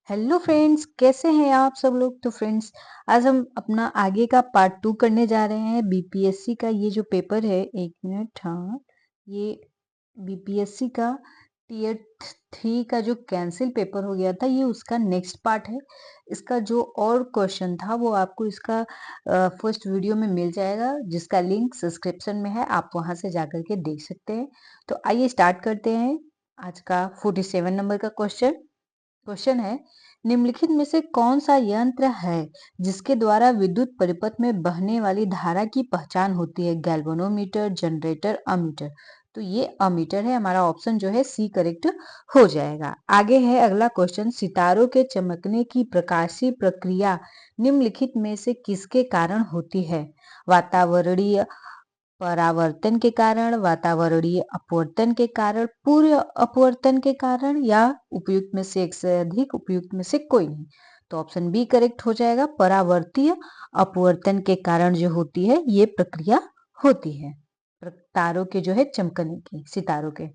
Hello friends, कैसे हैं आप सब लोग। तो फ्रेंड्स, आज हम अपना आगे का पार्ट 2 करने जा रहे हैं। बीपीएससी का ये जो पेपर है, एक मिनट, हाँ, ये बीपीएससी का टीयर 3 का जो कैंसिल पेपर हो गया था, ये उसका नेक्स्ट पार्ट है। इसका जो और क्वेश्चन था वो आपको इसका फर्स्ट वीडियो में मिल जाएगा, जिसका लिंक सब्सक्रिप्शन में है, आप वहां से जाकर के देख सकते हैं। तो आइए स्टार्ट करते हैं आज का 47 नंबर का क्वेश्चन। क्वेश्चन है, निम्नलिखित में से कौन सा यंत्र है जिसके द्वारा विद्युत परिपथ में बहने वाली धारा की पहचान होती है। Galvanometer, generator, ammeter. तो ये अमीटर है, हमारा ऑप्शन जो है सी करेक्ट हो जाएगा। आगे है अगला क्वेश्चन, सितारों के चमकने की प्रकाशीय प्रक्रिया निम्नलिखित में से किसके कारण होती है। वातावरणीय परावर्तन के कारण, वातावरणीय अपवर्तन के कारण, पूर्व अपवर्तन के कारण, या उपयुक्त में से एक से अधिक, उपयुक्त में से कोई नहीं। तो ऑप्शन बी करेक्ट हो जाएगा। परावर्तीय अपवर्तन के कारण जो होती है ये प्रक्रिया होती है तारों के जो है चमकने की, सितारों के।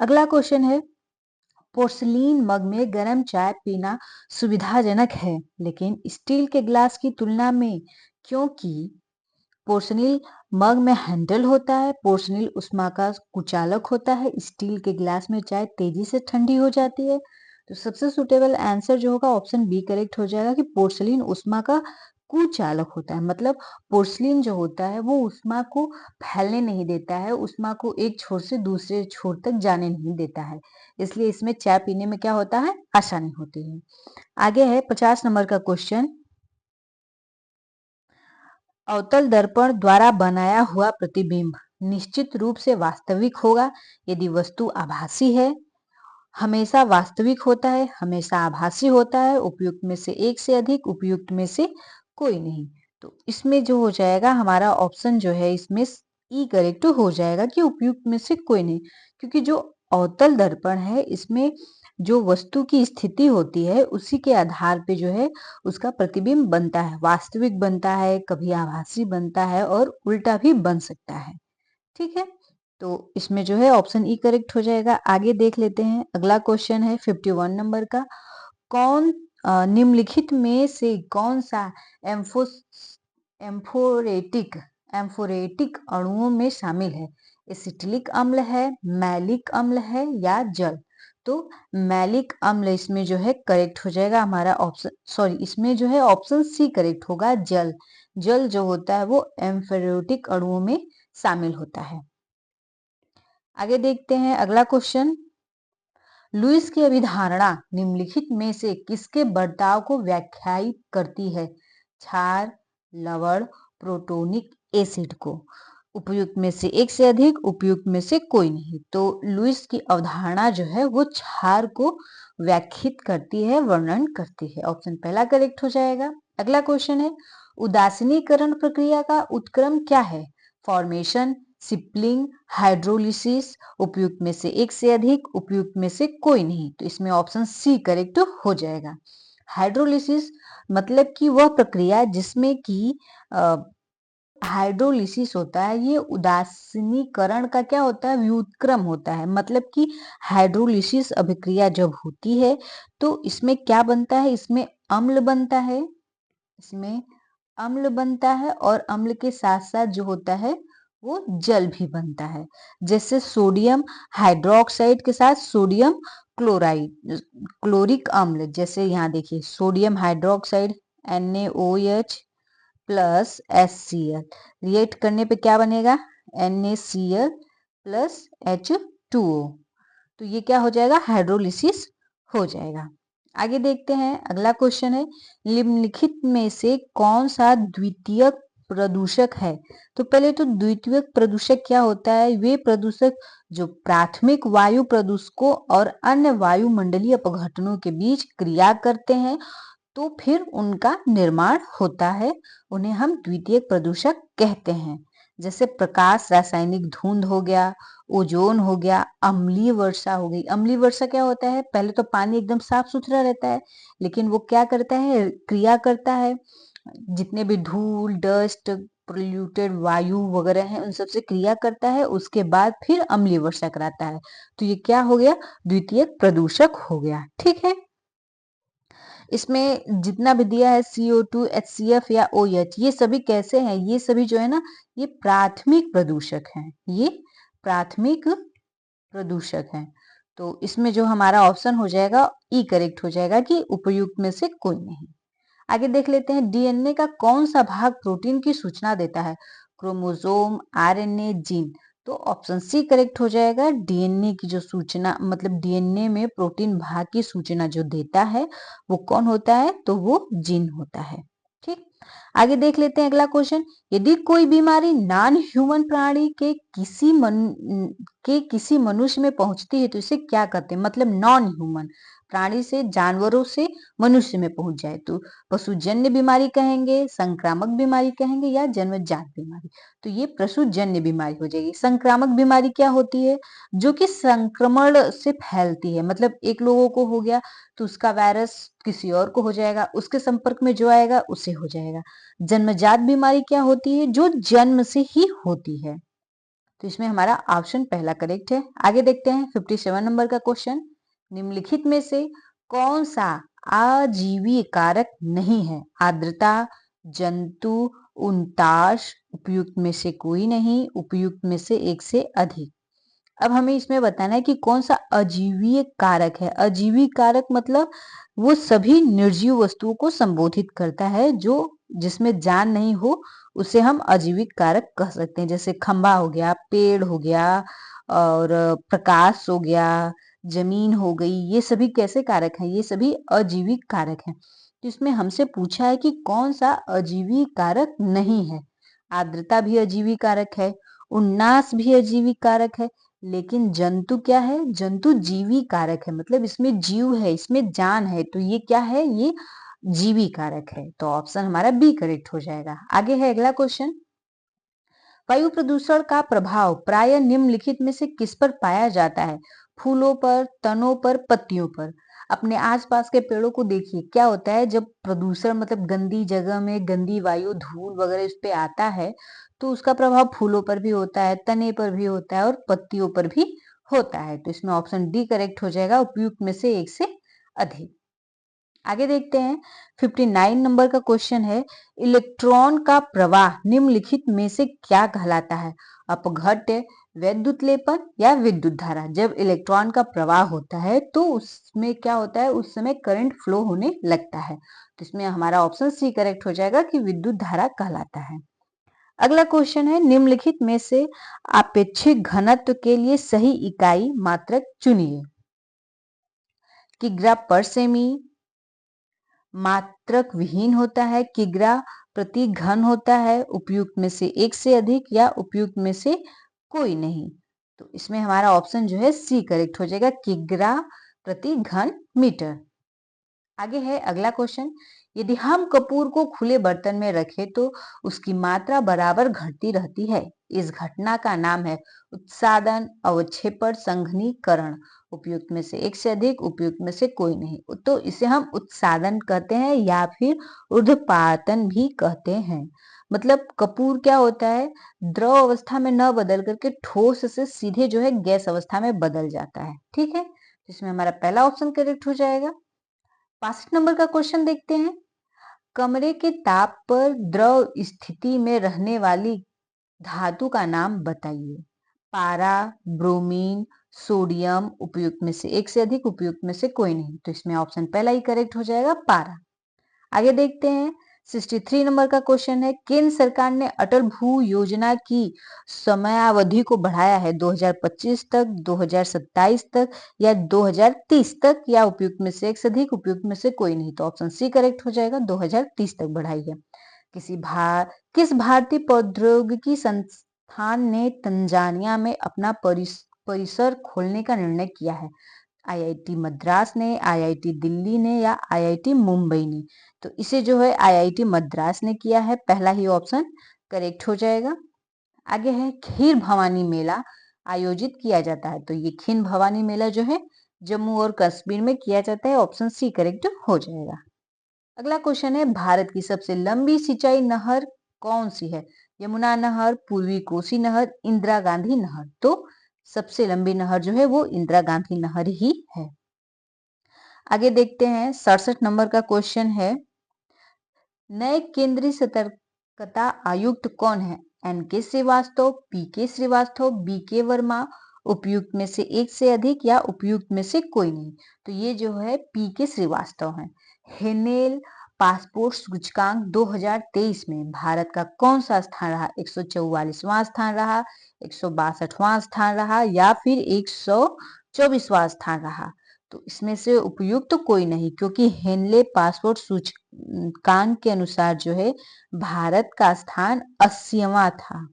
अगला क्वेश्चन है, पोर्सिलीन मग में गर्म चाय पीना सुविधाजनक है, लेकिन स्टील के ग्लास की तुलना में, क्योंकि पोर्सनील मग में हैंडल होता है, पोर्सनील उष्मा का कुचालक होता है, स्टील के ग्लास में चाय तेजी से ठंडी हो जाती है। तो सबसे सुटेबल आंसर जो होगा ऑप्शन बी करेक्ट हो जाएगा कि पोर्सलीन उष्मा का कुचालक होता है। मतलब पोर्सलीन जो होता है वो उष्मा को फैलने नहीं देता है, उष्मा को एक छोर से दूसरे छोर तक जाने नहीं देता है, इसलिए इसमें चाय पीने में क्या होता है, आसानी होती है। आगे है 50 नंबर का क्वेश्चन, अवतल दर्पण द्वारा बनाया हुआ प्रतिबिंब निश्चित रूप से वास्तविक होगा यदि वस्तु आभासी है, हमेशा वास्तविक होता है, हमेशा आभासी होता है, उपयुक्त में से एक से अधिक, उपयुक्त में से कोई नहीं। तो इसमें जो हो जाएगा हमारा ऑप्शन जो है इसमें ई करेक्ट हो जाएगा कि उपयुक्त में से कोई नहीं, क्योंकि जो अवतल दर्पण है इसमें जो वस्तु की स्थिति होती है उसी के आधार पे जो है उसका प्रतिबिंब बनता है, वास्तविक बनता है, कभी आभासी बनता है और उल्टा भी बन सकता है। ठीक है, तो इसमें जो है ऑप्शन ई करेक्ट हो जाएगा। आगे देख लेते हैं, अगला क्वेश्चन है 51 नंबर का, कौन निम्नलिखित में से कौन सा एम्फो एम्फोरेटिक एम्फोरेटिक अणुओं में शामिल है। एसिटिलिक अम्ल है, मैलिक अम्ल है, या जल। तो मैलिक अम्ल इसमें जो है करेक्ट हो जाएगा हमारा ऑप्शन, सॉरी, इसमें जो है ऑप्शन सी करेक्ट होगा, जल। जल जो होता है वो एम्फोरेटिक अणुओं में शामिल होता है। आगे देखते हैं अगला क्वेश्चन, लुईस की अभिधारणा निम्नलिखित में से किसके बर्ताव को व्याख्यायित करती है। क्षार, लवण, प्रोटोनिक एसिड को। उपयुक्त में से एक से अधिक, उपयुक्त में से कोई नहीं। तो लुईस की अवधारणा जो है वो क्षार को व्याख्यायित करती है, वर्णन करती है। ऑप्शन पहला करेक्ट हो जाएगा। अगला क्वेश्चन है, उदासीनीकरण प्रक्रिया का उत्क्रम क्या है। फॉर्मेशन, सिपलिंग, हाइड्रोलिसिस। उपयुक्त में से एक से अधिक, उपयुक्त में से कोई नहीं। तो इसमें ऑप्शन सी करेक्ट हो जाएगा। हाइड्रोलिसिस मतलब कि वह प्रक्रिया जिसमें कि हाइड्रोलिसिस होता है, ये उदासीनीकरण का क्या होता है, व्युत्क्रम होता है। मतलब कि हाइड्रोलिसिस अभिक्रिया जब होती है तो इसमें क्या बनता है, इसमें अम्ल बनता है, इसमें अम्ल बनता है, और अम्ल के साथ साथ जो होता है वो जल भी बनता है। जैसे सोडियम हाइड्रोक्साइड के साथ सोडियम क्लोराइड, क्लोरिक अम्ल, जैसे यहाँ देखिए sodium hydroxide NaOH plus HCl react करने पे क्या बनेगा, NaCl प्लस H2O। तो ये क्या हो जाएगा, हाइड्रोलिसिस हो जाएगा। आगे देखते हैं, अगला क्वेश्चन है, निम्नलिखित में से कौन सा द्वितीयक प्रदूषक है। तो पहले तो द्वितीयक प्रदूषक क्या होता है, वे प्रदूषक जो प्राथमिक वायु प्रदूषकों और अन्य वायुमंडलीय अपघटनों के बीच क्रिया करते हैं तो फिर उनका निर्माण होता है, उन्हें हम द्वितीयक प्रदूषक कहते हैं। जैसे प्रकाश रासायनिक धुंध हो गया, ओजोन हो गया, अम्लीय वर्षा हो गई। अम्लीय वर्षा क्या होता है, पहले तो पानी एकदम साफ सुथरा रहता है, लेकिन वो क्या करता है, क्रिया करता है, जितने भी धूल, डस्ट, पोल्यूटेड वायु वगैरह है उन सब से क्रिया करता है, उसके बाद फिर अम्लीय वर्षा कराता है। तो ये क्या हो गया, द्वितीयक प्रदूषक हो गया। ठीक है, इसमें जितना भी दिया है CO2, HCF या OH, ये सभी कैसे हैं, ये सभी जो है ना ये प्राथमिक प्रदूषक हैं, ये प्राथमिक प्रदूषक हैं। तो इसमें जो हमारा ऑप्शन हो जाएगा ई करेक्ट हो जाएगा कि उपयुक्त में से कोई नहीं। आगे देख लेते हैं, डीएनए का कौन सा भाग प्रोटीन की सूचना देता है, क्रोमोसोम, आरएनए, जीन। तो ऑप्शन सी करेक्ट हो जाएगा, डीएनए की जो सूचना मतलब डीएनए में प्रोटीन भाग की सूचना जो देता है वो कौन होता है, तो वो जीन होता है। ठीक, आगे देख लेते हैं अगला क्वेश्चन, यदि कोई बीमारी नॉन ह्यूमन प्राणी के किसी मनुष्य में पहुंचती है तो इसे क्या कहते हैं, मतलब नॉन ह्यूमन प्राणी से, जानवरों से मनुष्य में पहुंच जाए तो पशुजन्य बीमारी कहेंगे, संक्रामक बीमारी कहेंगे या जन्मजात बीमारी। तो ये पशुजन्य बीमारी हो जाएगी। संक्रामक बीमारी क्या होती है, जो कि संक्रमण से फैलती है, मतलब एक लोगों को हो गया तो उसका वायरस किसी और को हो जाएगा, उसके संपर्क में जो आएगा उसे हो जाएगा। जन्मजात बीमारी क्या होती है, जो जन्म से ही होती है। तो इसमें हमारा ऑप्शन पहला करेक्ट है। आगे देखते हैं 57 नंबर का क्वेश्चन, निम्नलिखित में से कौन सा आजीवी कारक नहीं है, आर्द्रता, जंतु, उनताश, उपयुक्त में से कोई नहीं, उपयुक्त में से एक से अधिक। अब हमें इसमें बताना है कि कौन सा अजीवीय कारक है। अजीवी कारक मतलब वो सभी निर्जीव वस्तुओं को संबोधित करता है, जो जिसमें जान नहीं हो उसे हम अजीविक कारक कह सकते हैं। जैसे खंभा हो गया, पेड़ हो गया और प्रकाश हो गया, जमीन हो गई, ये सभी कैसे कारक हैं, ये सभी अजीविक कारक हैं। तो इसमें हमसे पूछा है कि कौन सा अजीवी कारक नहीं है। आर्द्रता भी अजीवी कारक है, उन्नास भी अजीवी कारक है, लेकिन जंतु क्या है, जंतु जीवी कारक है, मतलब इसमें जीव है, इसमें जान है, तो ये क्या है, ये जीवी कारक है। तो ऑप्शन हमारा बी करेक्ट हो जाएगा। आगे है अगला क्वेश्चन, वायु प्रदूषण का प्रभाव प्राय निम्नलिखित में से किस पर पाया जाता है, फूलों पर, तनों पर, पत्तियों पर। अपने आसपास के पेड़ों को देखिए, क्या होता है जब प्रदूषण मतलब गंदी जगह में गंदी वायु, धूल वगैरह इस पे आता है तो उसका प्रभाव फूलों पर भी होता है, तने पर भी होता है और पत्तियों पर भी होता है। तो इसमें ऑप्शन डी करेक्ट हो जाएगा, उपयुक्त में से एक से अधिक। आगे देखते हैं 59 नंबर का क्वेश्चन है, इलेक्ट्रॉन का प्रवाह निम्नलिखित में से क्या कहलाता है, अपघट्य, वैद्युत लेपन या विद्युत धारा। जब इलेक्ट्रॉन का प्रवाह होता है तो उसमें क्या होता है, उस समय करंट फ्लो होने लगता है। तो इसमें हमारा ऑप्शन सी करेक्ट हो जाएगा कि विद्युत धारा कहलाता है। अगला क्वेश्चन है, निम्नलिखित में से आपेक्षिक घनत्व के लिए सही इकाई मात्रक चुनिए, किग्रा पर सेमी, मात्रक विहीन होता है, किग्रा प्रति घन होता है, उपयुक्त में से एक से अधिक या उपयुक्त में से कोई नहीं। तो इसमें हमारा ऑप्शन जो है सी करेक्ट हो जाएगा, किग्रा प्रति घन मीटर। आगे है अगला क्वेश्चन, यदि हम कपूर को खुले बर्तन में रखें तो उसकी मात्रा बराबर घटती रहती है। इस घटना का नाम है उत्सादन, अवक्षेपण, संघनीकरण। उपयुक्त में से एक से अधिक, उपयुक्त में से कोई नहीं। तो इसे हम उत्सादन कहते हैं या फिर ऊर्ध्वपातन भी कहते हैं। मतलब कपूर क्या होता है, द्रव अवस्था में न बदल करके ठोस से सीधे जो है गैस अवस्था में बदल जाता है। ठीक है, इसमें हमारा पहला ऑप्शन करेक्ट हो जाएगा। 65 नंबर का क्वेश्चन देखते हैं, कमरे के ताप पर द्रव स्थिति में रहने वाली धातु का नाम बताइए, पारा, ब्रोमीन, सोडियम। उपयुक्त में से एक से अधिक, उपयुक्त में से कोई नहीं। तो इसमें ऑप्शन पहला ही करेक्ट हो जाएगा, पारा। आगे देखते हैं 63 नंबर का क्वेश्चन है, केंद्र सरकार ने अटल भू योजना की समयावधि को बढ़ाया है 2025 तक, 2027 तक या 2030 तक, या उपयुक्त में से एक से अधिक, उपयुक्त में से कोई नहीं। तो ऑप्शन सी करेक्ट हो जाएगा, 2030 तक बढ़ाई है। किस भारतीय प्रौद्योगिकी संस्थान ने तंजानिया में अपना परिसर खोलने का निर्णय किया है, आईआईटी मद्रास ने, आईआईटी दिल्ली ने या आईआईटी मुंबई ने। तो इसे जो है आईआईटी मद्रास ने किया है, पहला ही ऑप्शन करेक्ट हो जाएगा। आगे है खीर भवानी मेला आयोजित किया जाता है, तो ये खीर भवानी मेला जो है जम्मू और कश्मीर में किया जाता है, ऑप्शन सी करेक्ट हो जाएगा। अगला क्वेश्चन है, भारत की सबसे लंबी सिंचाई नहर कौन सी है, यमुना नहर, पूर्वी कोसी नहर, इंदिरा गांधी नहर। तो सबसे लंबी नहर जो है वो इंदिरा गांधी नहर ही है। आगे देखते हैं 67 नंबर का क्वेश्चन है, नए केंद्रीय सतर्कता आयुक्त कौन है? एन के श्रीवास्तव, पी के श्रीवास्तव, बी के वर्मा, उपयुक्त में से एक से अधिक या उपयुक्त में से कोई नहीं। तो ये जो है पी के श्रीवास्तव है। हेनेल पासपोर्ट सूचकांक 2023 में भारत का कौन सा स्थान रहा? 144वां स्थान रहा, 162वां स्थान रहा या फिर 124वां स्थान रहा? तो इसमें से उपयुक्त कोई नहीं, क्योंकि हेनले पासपोर्ट सूचकांक के अनुसार जो है भारत का स्थान 80वां था।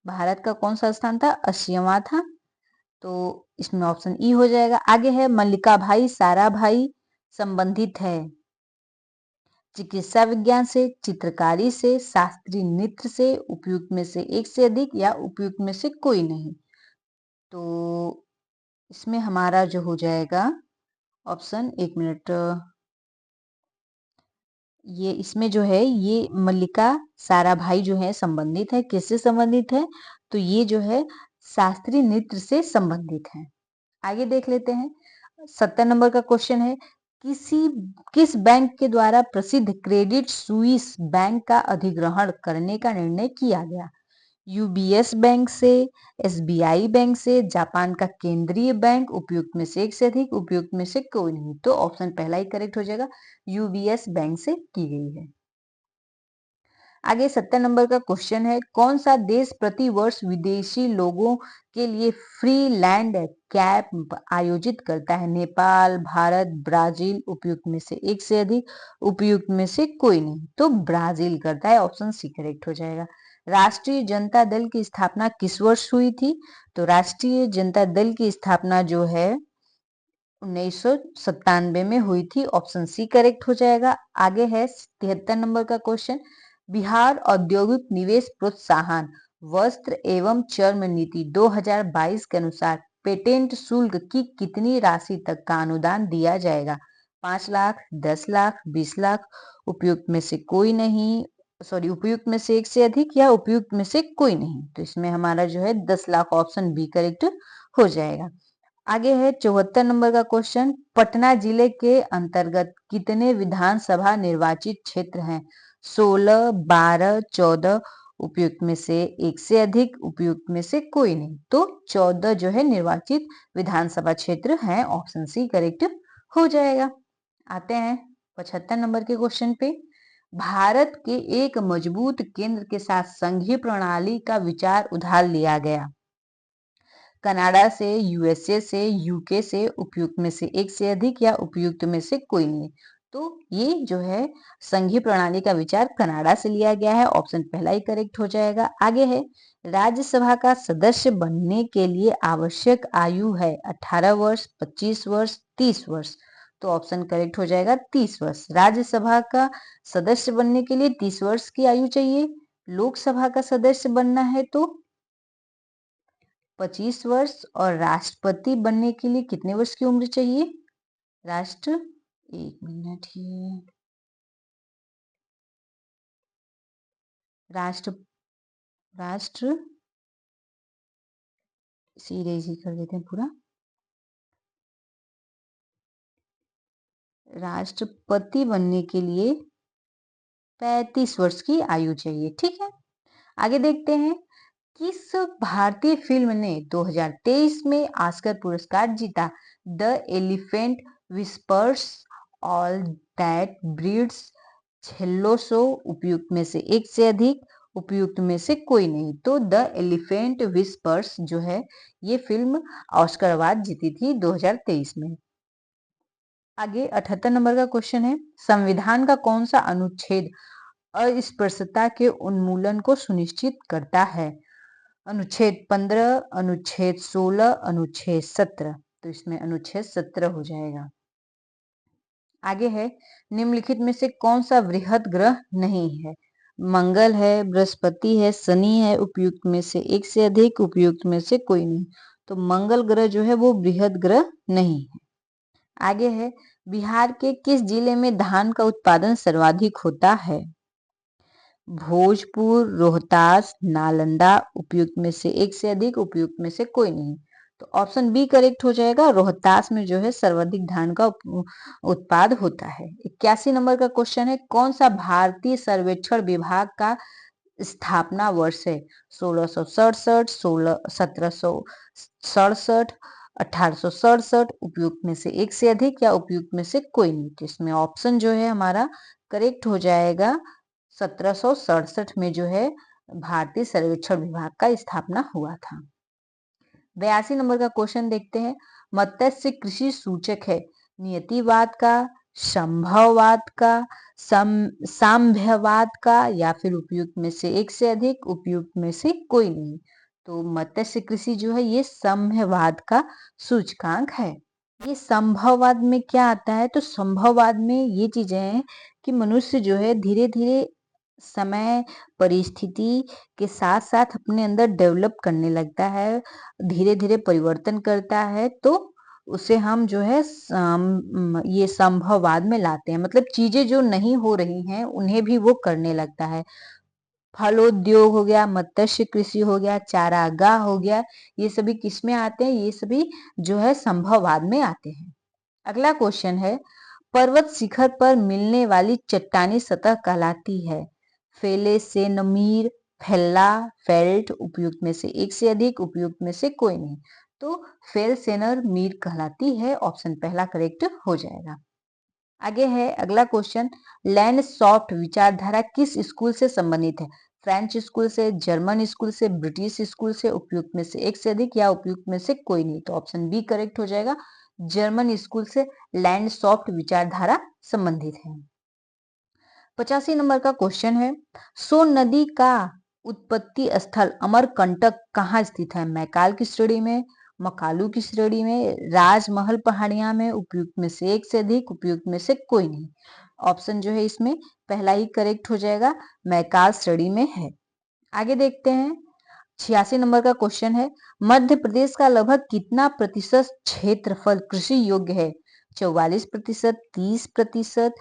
भारत का कौन सा स्थान था? 80वां था। तो इसमें ऑप्शन ई हो जाएगा। आगे है मल्लिका भाई साराभाई संबंधित है चिकित्सा विज्ञान से, चित्रकारी से, शास्त्रीय नृत्य से, उपयुक्त में से एक से अधिक या उपयुक्त में से कोई नहीं। तो इसमें हमारा जो हो जाएगा ऑप्शन, एक मिनट, ये इसमें जो है ये मल्लिका साराभाई जो है संबंधित है, किससे संबंधित है? तो ये जो है शास्त्रीय नृत्य से संबंधित है। आगे देख लेते हैं 70 नंबर का क्वेश्चन है, किस बैंक के द्वारा प्रसिद्ध क्रेडिट सुइस बैंक का अधिग्रहण करने का निर्णय किया गया? यूबीएस बैंक से, एसबीआई बैंक से, जापान का केंद्रीय बैंक, उपयुक्त में से एक से अधिक, उपयुक्त में से कोई नहीं। तो ऑप्शन पहला ही करेक्ट हो जाएगा, यूबीएस बैंक से की गई है। आगे 70 नंबर का क्वेश्चन है, कौन सा देश प्रति वर्ष विदेशी लोगों के लिए फ्री लैंड कैंप आयोजित करता है? नेपाल, भारत, ब्राजील, उपयुक्त में से एक से अधिक, उपयुक्त में से कोई नहीं। तो ब्राजील करता है, ऑप्शन सी करेक्ट हो जाएगा। राष्ट्रीय जनता दल की स्थापना किस वर्ष हुई थी? तो राष्ट्रीय जनता दल की स्थापना जो है 1997 में हुई थी, ऑप्शन सी करेक्ट हो जाएगा। आगे है 73 नंबर का क्वेश्चन, बिहार औद्योगिक निवेश प्रोत्साहन वस्त्र एवं चर्म नीति 2022 के अनुसार पेटेंट शुल्क की कितनी राशि तक का अनुदान दिया जाएगा? 5 लाख, 10 लाख, 20 लाख, उपयुक्त में से कोई नहीं, सॉरी, उपयुक्त में से एक से अधिक या उपयुक्त में से कोई नहीं। तो इसमें हमारा जो है 10 लाख, ऑप्शन बी करेक्ट हो जाएगा। आगे है 74 नंबर का क्वेश्चन, पटना जिले के अंतर्गत कितने विधानसभा निर्वाचित क्षेत्र हैं? 16, 12, 14, उपयुक्त में से एक से अधिक, उपयुक्त में से कोई नहीं। तो 14 जो है निर्वाचित विधानसभा क्षेत्र हैं, ऑप्शन सी करेक्ट हो जाएगा। आते हैं 75 नंबर के क्वेश्चन पे, भारत के एक मजबूत केंद्र के साथ संघीय प्रणाली का विचार उधार लिया गया? कनाडा से, यूएसए से, यूके से, उपयुक्त में से एक से अधिक या उपयुक्त में से कोई नहीं। तो ये जो है संघीय प्रणाली का विचार कनाडा से लिया गया है, ऑप्शन पहला ही करेक्ट हो जाएगा। आगे है राज्यसभा का सदस्य बनने के लिए आवश्यक आयु है 18 वर्ष, 25 वर्ष, 30 वर्ष। तो ऑप्शन करेक्ट हो जाएगा 30 वर्ष। राज्यसभा का सदस्य बनने के लिए 30 वर्ष की आयु चाहिए। लोकसभा का सदस्य बनना है तो 25 वर्ष, और राष्ट्रपति बनने के लिए कितने वर्ष की उम्र चाहिए? एक मिनट, ये राष्ट्र राष्ट्र सीरीज कर देते हैं पूरा। राष्ट्रपति बनने के लिए 35 वर्ष की आयु चाहिए, ठीक है। आगे देखते हैं, किस भारतीय फिल्म ने 2023 में ऑस्कर पुरस्कार जीता? The elephant whispers, all that breeds, छेल्लो show, उपयुक्त में से एक से अधिक, उपयुक्त में से कोई नहीं। तो द एलिफेंट विस्पर्स जो है ये फिल्म ऑस्कर अवार्ड जीती थी 2023 में। आगे 78 नंबर का क्वेश्चन है, संविधान का कौन सा अनुच्छेद अस्पृश्यता के उन्मूलन को सुनिश्चित करता है? अनुच्छेद 15, अनुच्छेद 16, अनुच्छेद 17। तो इसमें अनुच्छेद 17 हो जाएगा। आगे है, निम्नलिखित में से कौन सा वृहद ग्रह नहीं है? मंगल है, बृहस्पति है, शनि है, उपयुक्त में से एक से अधिक, उपयुक्त में से कोई नहीं। तो मंगल ग्रह जो है वो वृहद ग्रह नहीं है। आगे है, बिहार के किस जिले में धान का उत्पादन सर्वाधिक होता है? भोजपुर, रोहतास, नालंदा, उपयुक्त में से एक से अधिक, उपयुक्त में से कोई नहीं। तो ऑप्शन बी करेक्ट हो जाएगा। रोहतास में जो है सर्वाधिक धान का उत्पाद होता है। 81 नंबर का क्वेश्चन है, कौन सा भारतीय सर्वेक्षण विभाग का स्थापना वर्ष है? 1667, 1767, 1867, उपयुक्त में से एक से अधिक या उपयुक्त में से कोई नहीं। तो इसमें ऑप्शन जो है हमारा करेक्ट हो जाएगा 1767 में जो है भारतीय सर्वेक्षण विभाग का स्थापना हुआ था। 82 नंबर का क्वेश्चन देखते हैं, मत्स्य कृषि सूचक है नियतिवाद का, संभववाद का, साम्यवाद का या फिर उपयुक्त में से एक से अधिक, उपयुक्त में से कोई नहीं। तो मत्स्य कृषि जो है ये साम्यवाद का सूचकांक है। ये संभववाद में क्या आता है? तो संभववाद में ये चीजें हैं कि मनुष्य जो है धीरे धीरे समय परिस्थिति के साथ साथ अपने अंदर डेवलप करने लगता है, धीरे धीरे परिवर्तन करता है, तो उसे हम जो है ये संभववाद में लाते हैं। मतलब चीजें जो नहीं हो रही हैं उन्हें भी वो करने लगता है। फलोद्योग हो गया, मत्स्य कृषि हो गया, चारागाह हो गया, ये सभी किस में आते हैं? ये सभी जो है संभववाद में आते हैं। अगला क्वेश्चन है, पर्वत शिखर पर मिलने वाली चट्टानी सतह कहलाती है? फेलेसेनमीर, फेल्ला, फेल्ट, उपयुक्त में से एक से अधिक, उपयुक्त में से कोई नहीं। तो फेलसेनर मीर कहलाती है। ऑप्शन पहला करेक्ट हो जाएगा। आगे है अगला क्वेश्चन, लैंड सॉफ्ट विचारधारा किस स्कूल से संबंधित है? फ्रेंच स्कूल से, जर्मन स्कूल से, ब्रिटिश स्कूल से, उपयुक्त में से एक से अधिक या उपयुक्त में से कोई नहीं। तो ऑप्शन बी करेक्ट हो जाएगा। जर्मन स्कूल से लैंड सॉफ्ट विचारधारा संबंधित है। 85 नंबर का क्वेश्चन है, सोन नदी का उत्पत्ति स्थल अमरकंटक कहाँ स्थित है? मैकाल की श्रेणी में, मकालू की श्रेणी में, राजमहल पहाड़ियां में, उपयुक्त में से एक से अधिक, उपयुक्त में से कोई नहीं। ऑप्शन जो है इसमें पहला ही करेक्ट हो जाएगा, मैकाल श्रेणी में है। आगे देखते हैं, 86 नंबर का क्वेश्चन है, मध्य प्रदेश का लगभग कितना प्रतिशत क्षेत्रफल कृषि योग्य है? 44%, 30%,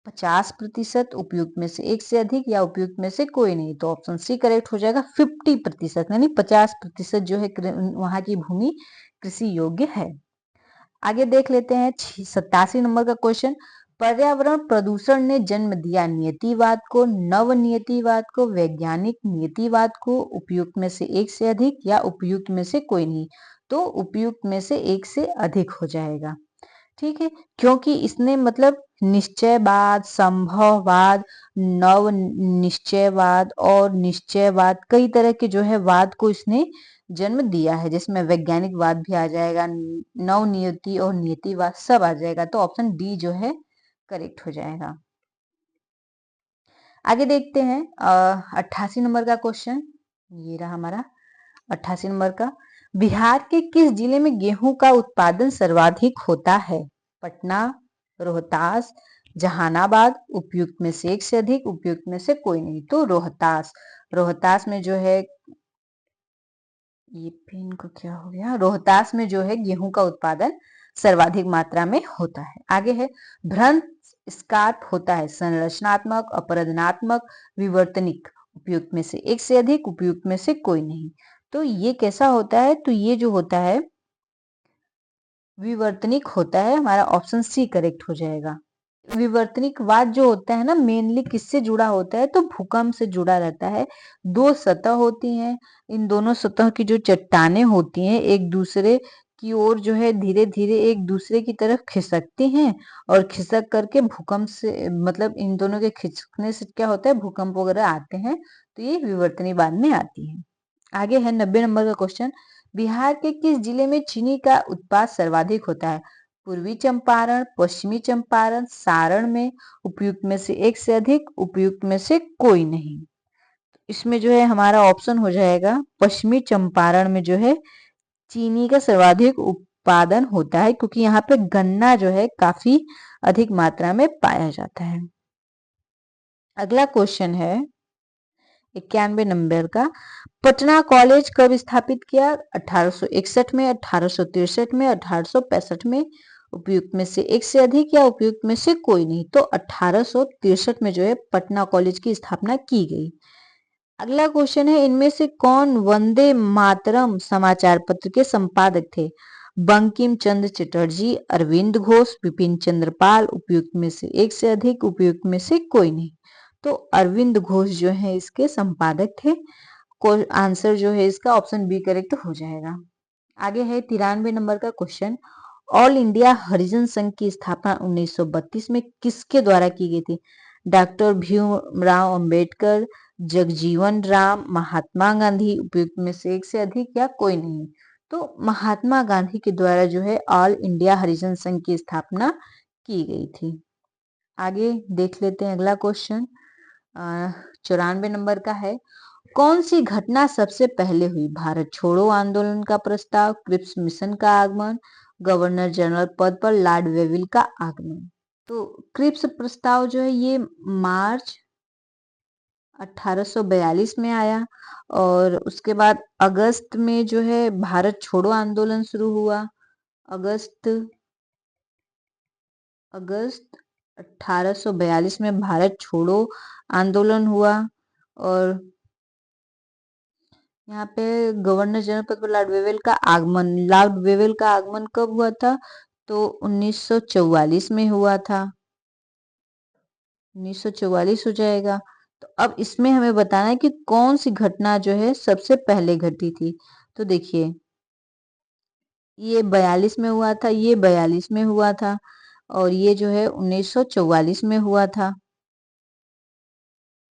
50%, उपयुक्त में से एक से अधिक या उपयुक्त में से कोई नहीं। तो ऑप्शन सी करेक्ट हो जाएगा, 50%, यानी 50% जो है वहां की भूमि कृषि योग्य है। आगे देख लेते हैं 87 नंबर का क्वेश्चन, पर्यावरण प्रदूषण ने जन्म दिया नियतिवाद को, नव नियतिवाद को, वैज्ञानिक नियतिवाद को, उपयुक्त में से एक से अधिक या उपयुक्त में से कोई नहीं। तो उपयुक्त में से एक से अधिक हो जाएगा। ठीक है, क्योंकि इसने मतलब निश्चयवाद, संभववाद, नव निश्चयवाद और निश्चयवाद, कई तरह के जो है वाद को इसने जन्म दिया है, जिसमें वैज्ञानिक वाद भी आ जाएगा, नव नियति और नियतिवाद सब आ जाएगा। तो ऑप्शन डी जो है करेक्ट हो जाएगा। आगे देखते हैं 88 नंबर का क्वेश्चन, ये रहा हमारा 88 नंबर का, बिहार के किस जिले में गेहूं का उत्पादन सर्वाधिक होता है? पटना, रोहतास, जहानाबाद, उपयुक्त में से एक से अधिक, उपयुक्त में से कोई नहीं। तो रोहतास, रोहतास में जो है, ये पेन को क्या हो गया, रोहतास में जो है गेहूं का उत्पादन सर्वाधिक मात्रा में होता है। आगे है, भ्रंश स्कार्प होता है संरचनात्मक, अपरदनात्मक, विवर्तनिक, उपयुक्त में से एक से अधिक, उपयुक्त में से कोई नहीं। तो ये कैसा होता है? तो ये जो होता है विवर्तनिक होता है। हमारा ऑप्शन सी करेक्ट हो जाएगा। विवर्तनिकवाद जो होता है ना, मेनली किससे जुड़ा होता है? तो भूकंप से जुड़ा रहता है। दो सतह होती हैं, इन दोनों सतह की जो चट्टानें होती हैं एक दूसरे की ओर जो है धीरे धीरे एक दूसरे की तरफ खिसकती हैं, और खिसक करके भूकंप से मतलब इन दोनों के खिसकने से क्या होता है, भूकंप वगैरह आते हैं। तो ये विवर्तनिकवाद में आती है। आगे है 90 नंबर का क्वेश्चन, बिहार के किस जिले में चीनी का उत्पाद सर्वाधिक होता है? पूर्वी चंपारण, पश्चिमी चंपारण, सारण में, उपयुक्त में से एक से अधिक, उपयुक्त में से कोई नहीं। इसमें जो है हमारा ऑप्शन हो जाएगा पश्चिमी चंपारण में जो है चीनी का सर्वाधिक उत्पादन होता है, क्योंकि यहाँ पे गन्ना जो है काफी अधिक मात्रा में पाया जाता है। अगला क्वेश्चन है 91 नंबर का, पटना कॉलेज कब स्थापित किया? 1861 में, 1863 में, 1865 में, उपयुक्त में से एक से अधिक या उपयुक्त में से कोई नहीं। तो 1863 में जो है पटना कॉलेज की स्थापना की गई। अगला क्वेश्चन है, इनमें से कौन वंदे मातरम समाचार पत्र के संपादक थे? बंकिम चंद्र चटर्जी, अरविंद घोष, बिपिन चंद्र पाल। उपयुक्त में से एक से अधिक, उपयुक्त में से कोई नहीं। तो अरविंद घोष जो है इसके संपादक थे। आंसर जो है इसका ऑप्शन बी करेक्ट हो जाएगा। आगे है 93 नंबर का क्वेश्चन, ऑल इंडिया हरिजन संघ की स्थापना 1932 में किसके द्वारा की गई थी? डॉक्टर भीमराव अंबेडकर, जगजीवन राम, महात्मा गांधी। उपयुक्त में से एक से अधिक या कोई नहीं। तो महात्मा गांधी के द्वारा जो है ऑल इंडिया हरिजन संघ की स्थापना की गई थी। आगे देख लेते हैं अगला क्वेश्चन, 94 नंबर का है, कौन सी घटना सबसे पहले हुई? भारत छोड़ो आंदोलन का प्रस्ताव, क्रिप्स मिशन का आगमन, गवर्नर जनरल पद पर लॉर्ड वेविल का आगमन। तो क्रिप्स प्रस्ताव जो है ये मार्च 1842 में आया और उसके बाद अगस्त में जो है भारत छोड़ो आंदोलन शुरू हुआ। अगस्त 1842 में भारत छोड़ो आंदोलन हुआ और यहाँ पे गवर्नर जनरल पद पर लॉर्ड वेवेल का आगमन, लॉर्ड वेवेल का आगमन कब हुआ था? तो 1944 में हुआ था। 1944 हो जाएगा। तो अब इसमें हमें बताना है कि कौन सी घटना जो है सबसे पहले घटी थी। तो देखिए ये 42 में हुआ था, ये 42 में हुआ था और ये जो है 1944 में हुआ था।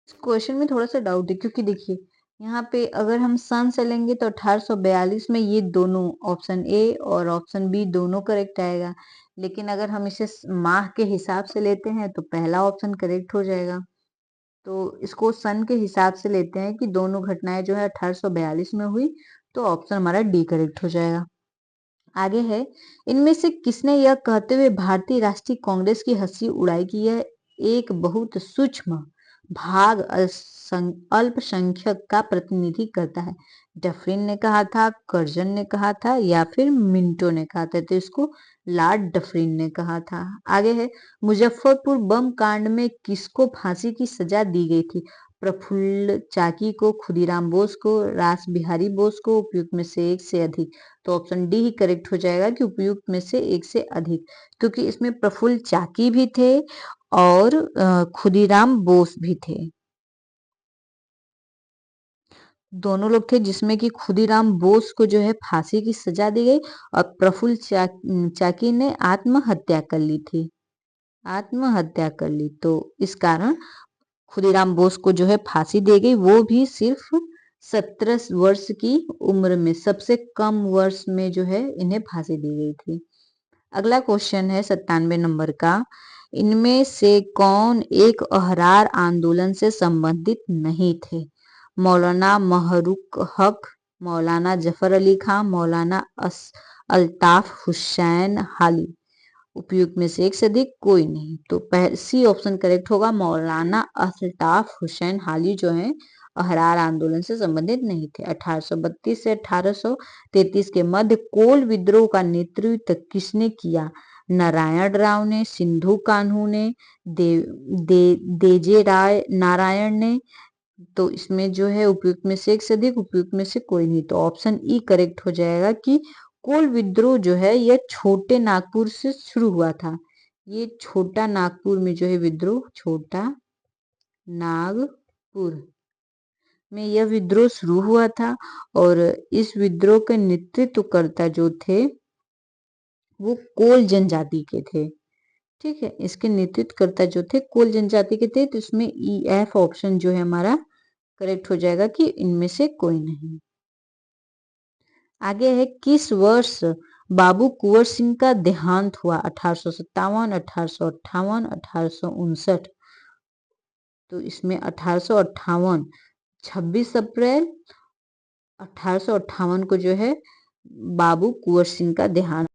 इस क्वेश्चन में थोड़ा सा डाउट है क्योंकि देखिए यहाँ पे अगर हम सन से लेंगे तो 1842 में ये दोनों ऑप्शन ए और ऑप्शन बी दोनों करेक्ट आएगा, लेकिन अगर हम इसे माह के हिसाब से लेते हैं तो पहला ऑप्शन करेक्ट हो जाएगा। तो इसको सन के हिसाब से लेते हैं कि दोनों घटनाएं जो है 1842 में हुई, तो ऑप्शन हमारा डी करेक्ट हो जाएगा। आगे है, इनमें से किसने यह कहते हुए भारतीय राष्ट्रीय कांग्रेस की हंसी उड़ाई कि यह एक बहुत सूक्ष्म भाग अल्पसंख्यक का प्रतिनिधि करता है? डफरिन ने कहा था, कर्जन ने कहा था या फिर मिंटो ने कहा था? तो इसको लॉर्ड डफरिन ने कहा था। आगे है, मुजफ्फरपुर बम कांड में किसको फांसी की सजा दी गई थी? प्रफुल्ल चाकी को, खुदीराम बोस को, रास बिहारी बोस को। उपयुक्त में से एक से अधिक। तो ऑप्शन डी ही करेक्ट हो जाएगा कि उपयुक्त में से एक से अधिक, क्योंकि इसमें प्रफुल्ल चाकी भी थे और खुदीराम बोस भी थे। दोनों लोग थे जिसमें कि खुदीराम बोस को जो है फांसी की सजा दी गई और प्रफुल्ल चाकी ने आत्महत्या कर ली थी। आत्महत्या कर ली, तो इस कारण खुदीराम बोस को जो है फांसी दी गई, वो भी सिर्फ 17 वर्ष की उम्र में, सबसे कम वर्ष में जो है इन्हें फांसी दी गई थी। अगला क्वेश्चन है 97 नंबर का, इनमें से कौन एक अहरार आंदोलन से संबंधित नहीं थे? मौलाना महरुख हक, मौलाना जफर अली खां, मौलाना अल्ताफ हुसैन हाली। उपयुक्त में से एक से अधिक कोई नहीं। तो सी ऑप्शन करेक्ट होगा, मौलाना अल्ताफ हुसैन हाली जो है अहरार आंदोलन से संबंधित नहीं थे। 1832 से 1833 के मध्य कोल विद्रोह का नेतृत्व किसने किया? नारायण राव ने, सिंधु कान्हू ने, देजे राय नारायण ने। तो इसमें जो है उपयुक्त में से एक से अधिक, उपयुक्त में से कोई नहीं। तो ऑप्शन ई करेक्ट हो जाएगा कि कोल विद्रोह जो है यह छोटे नागपुर से शुरू हुआ था। ये छोटा नागपुर में जो है विद्रोह, छोटा नागपुर में यह विद्रोह शुरू हुआ था और इस विद्रोह के नेतृत्वकर्ता जो थे वो कोल जनजाति के थे। ठीक है, इसके नेतृत्वकर्ता जो थे कोल जनजाति के थे, तो इसमें ई एफ ऑप्शन जो है हमारा करेक्ट हो जाएगा कि इनमें से कोई नहीं। आगे है, किस वर्ष बाबू कुंवर सिंह का देहांत हुआ? 1857, 1858, 1859। तो इसमें 1858, 26 अप्रैल 1858 को जो है बाबू कुंवर सिंह का देहांत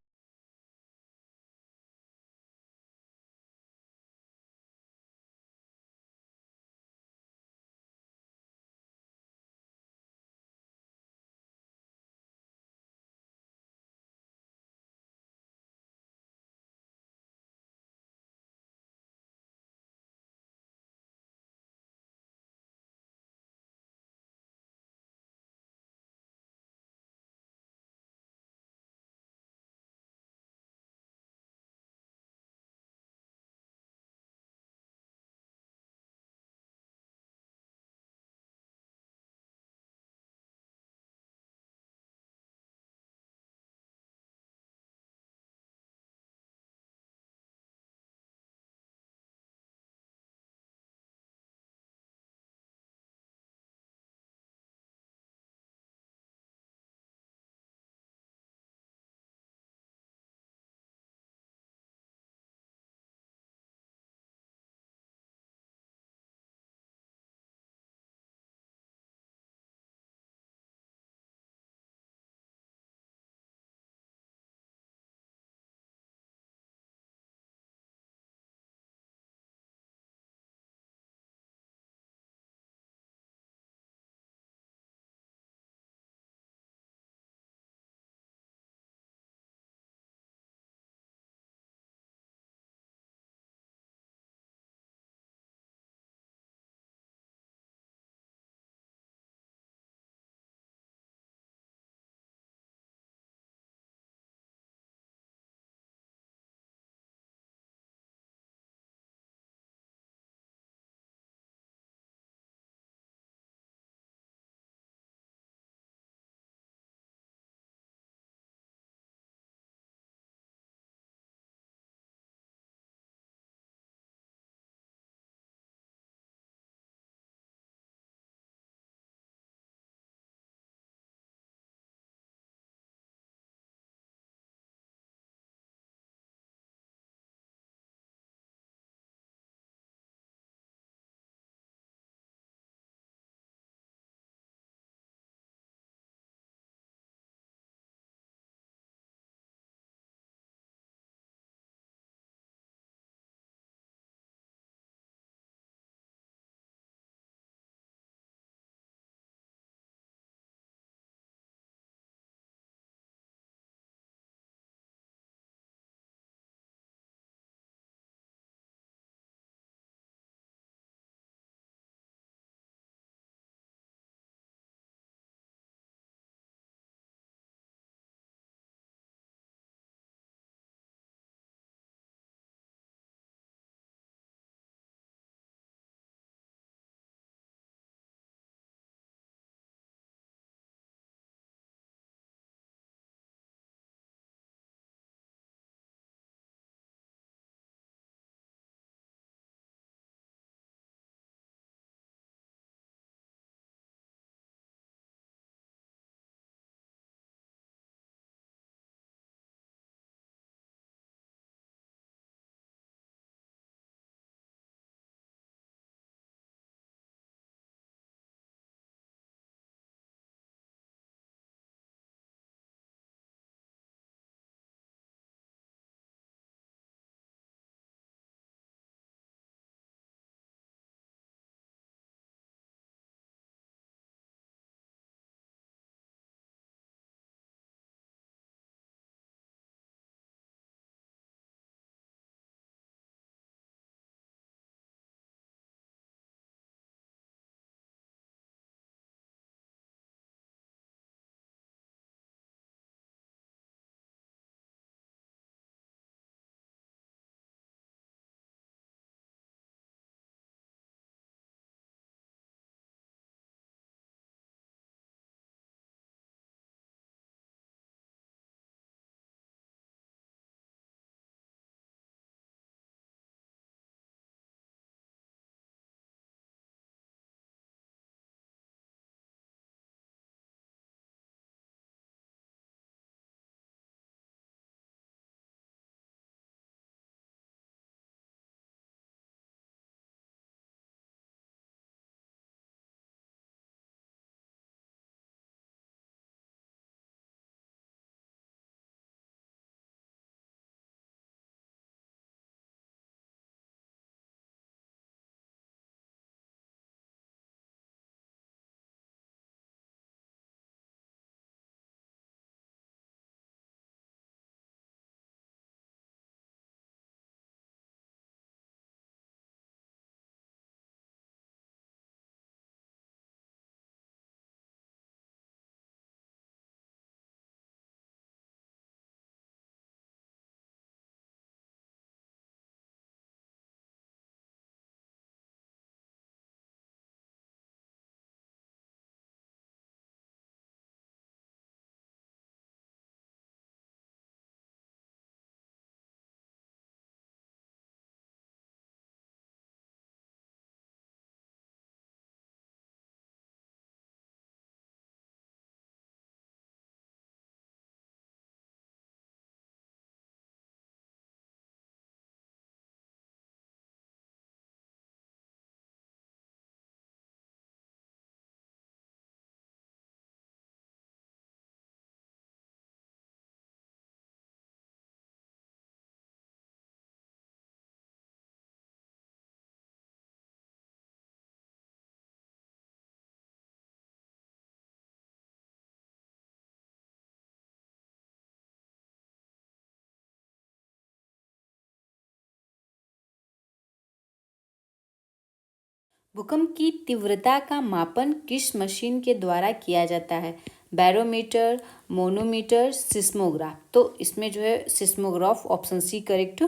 भूकंप की तीव्रता का मापन किस मशीन के द्वारा किया जाता है? Barometer, manometer, seismograph. तो इसमें जो है सिस्मोग्राफ ऑप्शन सी करेक्ट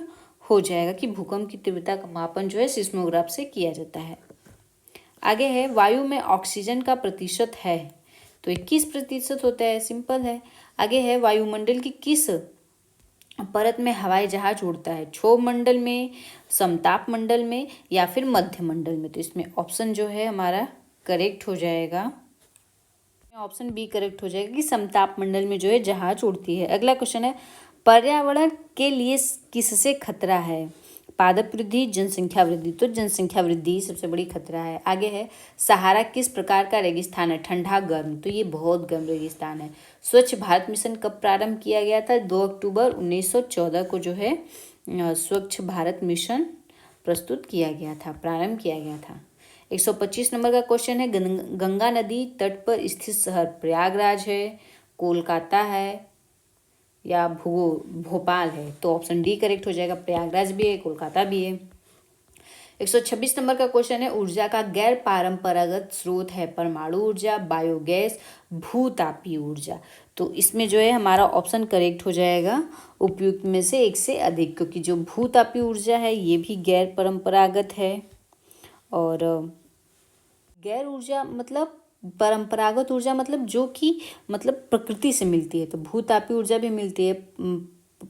हो जाएगा कि भूकंप की तीव्रता का मापन जो है सिस्मोग्राफ से किया जाता है। आगे है वायु में ऑक्सीजन का प्रतिशत है, तो 21% होता है, सिंपल है। आगे है वायुमंडल की किस परत में हवाई जहाज उड़ता है? क्षोभ मंडल में, समताप मंडल में या फिर मध्य मंडल में? तो इसमें ऑप्शन जो है हमारा करेक्ट हो जाएगा, ऑप्शन बी करेक्ट हो जाएगा कि समताप मंडल में जो है जहाज उड़ती है। अगला क्वेश्चन है पर्यावरण के लिए किससे खतरा है? पादप वृद्धि, जनसंख्या वृद्धि। तो जनसंख्या वृद्धि सबसे बड़ी खतरा है। आगे है सहारा किस प्रकार का रेगिस्तान है? ठंडा, गर्म। तो ये बहुत गर्म रेगिस्तान है। स्वच्छ भारत मिशन कब प्रारंभ किया गया था? 2 अक्टूबर 1914 को जो है स्वच्छ भारत मिशन प्रस्तुत किया गया था, प्रारंभ किया गया था। 125 नंबर का क्वेश्चन है गंगा नदी तट पर स्थित शहर प्रयागराज है, कोलकाता है या भोपाल है? तो ऑप्शन डी करेक्ट हो जाएगा, प्रयागराज भी है, कोलकाता भी है। 126 नंबर का क्वेश्चन है ऊर्जा का गैर पारंपरागत स्रोत है परमाणु ऊर्जा, बायोगैस, भूतापीय ऊर्जा। तो इसमें जो है हमारा ऑप्शन करेक्ट हो जाएगा उपयुक्त में से एक से अधिक, क्योंकि जो भूतापीय ऊर्जा है ये भी गैर परंपरागत है। और गैर ऊर्जा मतलब परंपरागत ऊर्जा मतलब जो कि मतलब प्रकृति से मिलती है, तो भूतापीय ऊर्जा भी मिलती है,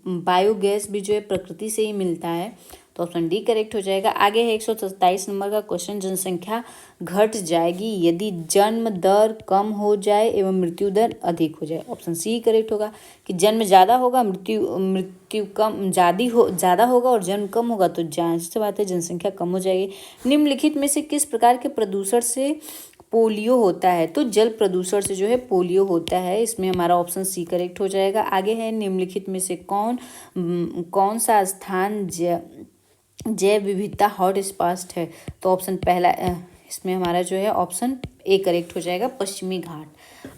बायोगैस भी जो है प्रकृति से ही मिलता है। तो ऑप्शन डी करेक्ट हो जाएगा। आगे है 127 नंबर का क्वेश्चन जनसंख्या घट जाएगी यदि जन्म दर कम हो जाए एवं मृत्यु दर अधिक हो जाए? ऑप्शन सी करेक्ट होगा कि जन्म ज़्यादा होगा, मृत्यु कम ज़्यादा होगा और जन्म कम होगा, तो जाहिर सी बात है जनसंख्या कम हो जाएगी। निम्नलिखित में से किस प्रकार के प्रदूषण से पोलियो होता है? तो जल प्रदूषण से जो है पोलियो होता है। इसमें हमारा ऑप्शन सी करेक्ट हो जाएगा। आगे है निम्नलिखित में से कौन सा स्थान जैव विविधता हॉट स्पॉट है? तो ऑप्शन पहला इसमें हमारा जो है ऑप्शन ए करेक्ट हो जाएगा, पश्चिमी घाट।